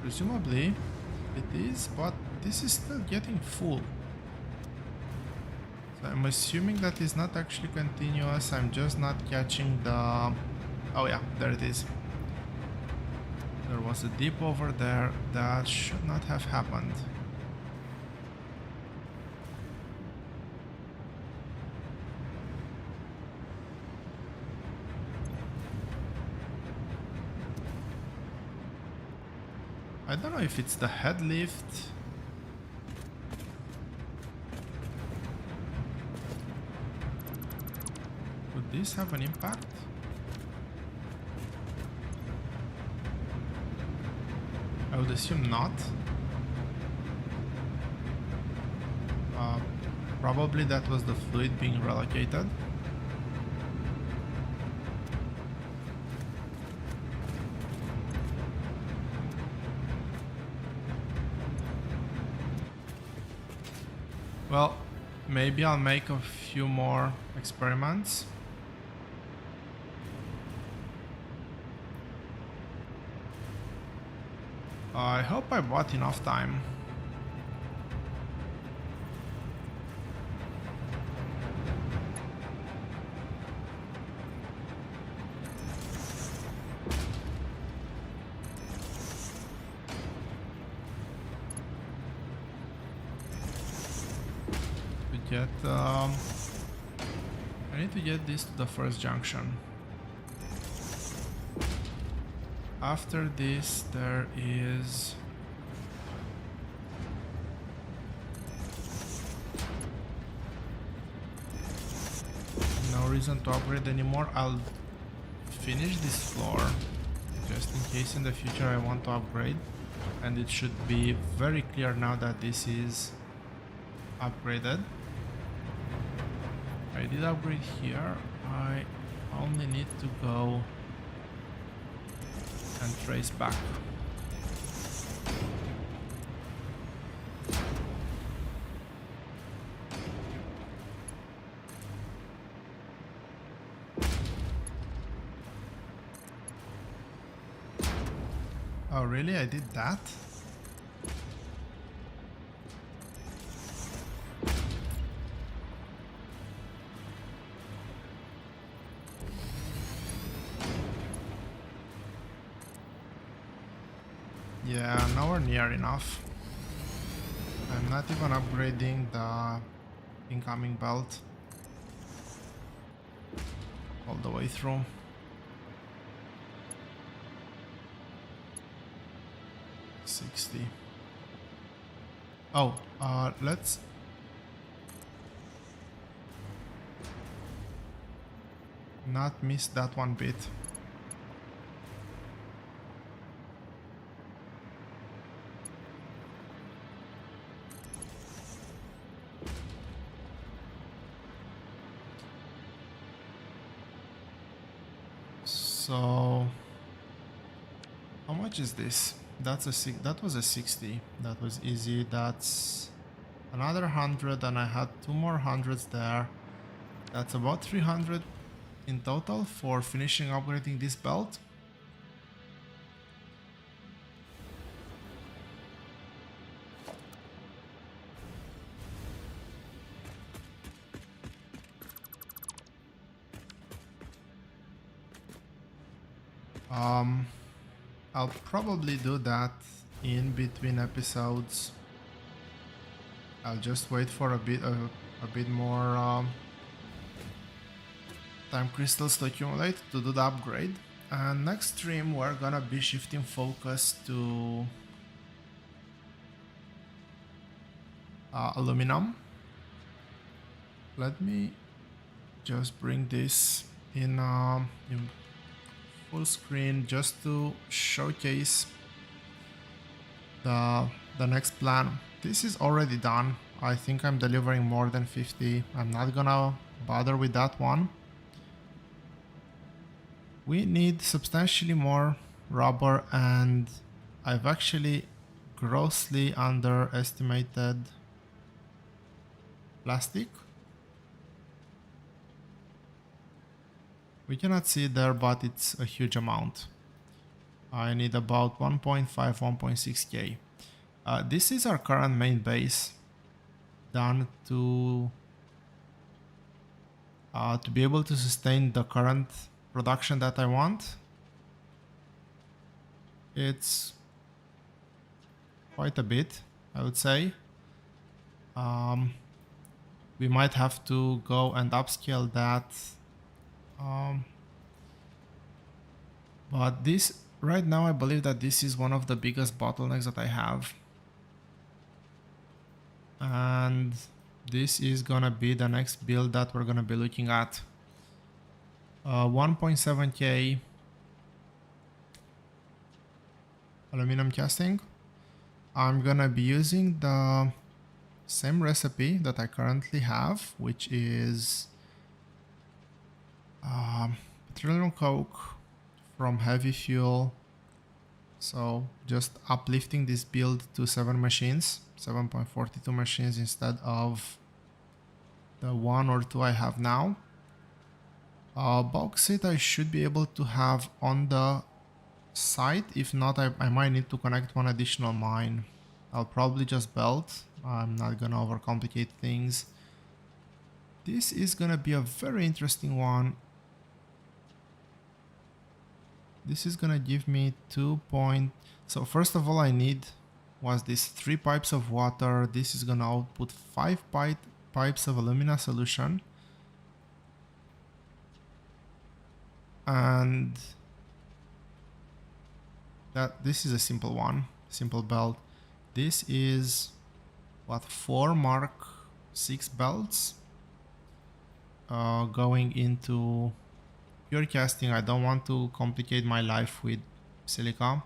presumably it is, but this is still getting full. So I'm assuming that is not actually continuous. I'm just not catching the... Oh yeah, there it is. There was a dip over there. That should not have happened. I don't know if it's the head lift. Would this have an impact? I would assume not. Probably that was the fluid being relocated. Well, maybe I'll make a few more experiments. I hope I bought enough time. I need to get this to the first junction. After this, there is... no reason to upgrade anymore. I'll finish this floor just in case in the future I want to upgrade. And it should be very clear now that this is upgraded. I did upgrade here. I only need to go and trace back. Oh really? I did that? Yeah, nowhere near enough. I'm not even upgrading the incoming belt all the way through. $60. Oh, let's... not miss that one bit. So, how much is this? That was a 60. That was easy. That's another 100, and I had 2 more hundreds there. That's about 300 in total for finishing upgrading this belt. I'll probably do that in between episodes. I'll just wait for a bit more time crystals to accumulate to do the upgrade. And next stream we're gonna be shifting focus to aluminum. Let me just bring this in full screen just to showcase the the next plan. This is already done. I think I'm delivering more than 50. I'm not gonna bother with that one. We need substantially more rubber, and I've actually grossly underestimated plastic. We cannot see it there, but it's a huge amount. I need about 1.5, 1.6k. This is our current main base, done to be able to sustain the current production that I want. It's quite a bit, I would say. We might have to go and upscale that. But this, right now, I believe that this is one of the biggest bottlenecks that I have. And this is gonna be the next build that we're gonna be looking at. 1.7k aluminum casting. I'm gonna be using the same recipe that I currently have, which is petroleum coke from heavy fuel. So just uplifting this build to 7 machines, 7.42 machines instead of the 1 or 2 I have now. Bauxite I should be able to have on the site. If not, I might need to connect one additional mine. I'll probably just belt. I'm not gonna overcomplicate things. This is gonna be a very interesting one. This is gonna give me 2 point. So first of all, I need was this 3 pipes of water. This is gonna output 5 pipes of alumina solution. And this is a simple one, simple belt. This is what, 4 Mark 6 belts going into pure casting. I don't want to complicate my life with silica.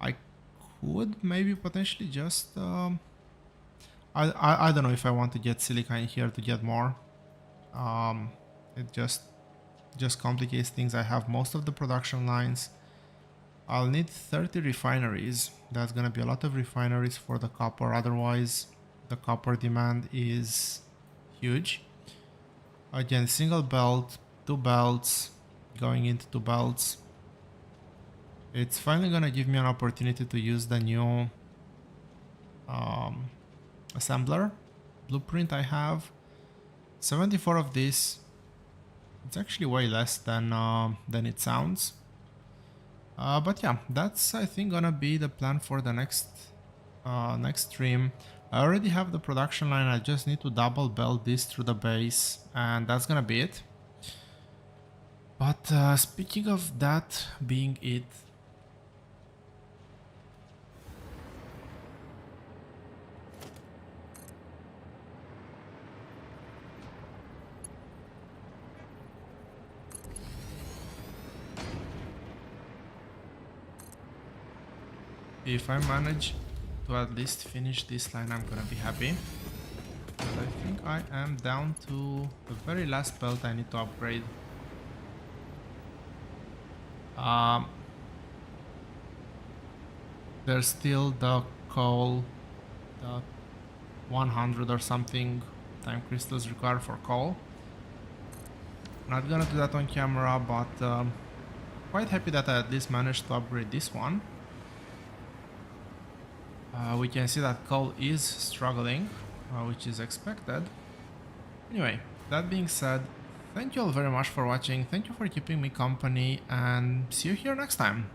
I could maybe potentially just I don't know if I want to get silica in here to get more. It just complicates things. I have most of the production lines. I'll need 30 refineries. That's gonna be a lot of refineries for the copper. Otherwise, the copper demand is huge. Again, single belt, 2 belts, going into 2 belts. It's finally gonna give me an opportunity to use the new assembler blueprint I have. 74 of this. It's actually way less than it sounds. But yeah, that's I think gonna be the plan for the next stream. I already have the production line. I just need to double belt this through the base, and that's gonna be it. But speaking of that being it, if I manage to at least finish this line, I'm gonna be happy. But I think I am down to the very last belt I need to upgrade. There's still the coal, the 100 or something time crystals required for coal. Not gonna do that on camera, but quite happy that I at least managed to upgrade this one. We can see that coal is struggling, which is expected. Anyway, that being said, thank you all very much for watching. Thank you for keeping me company, and see you here next time.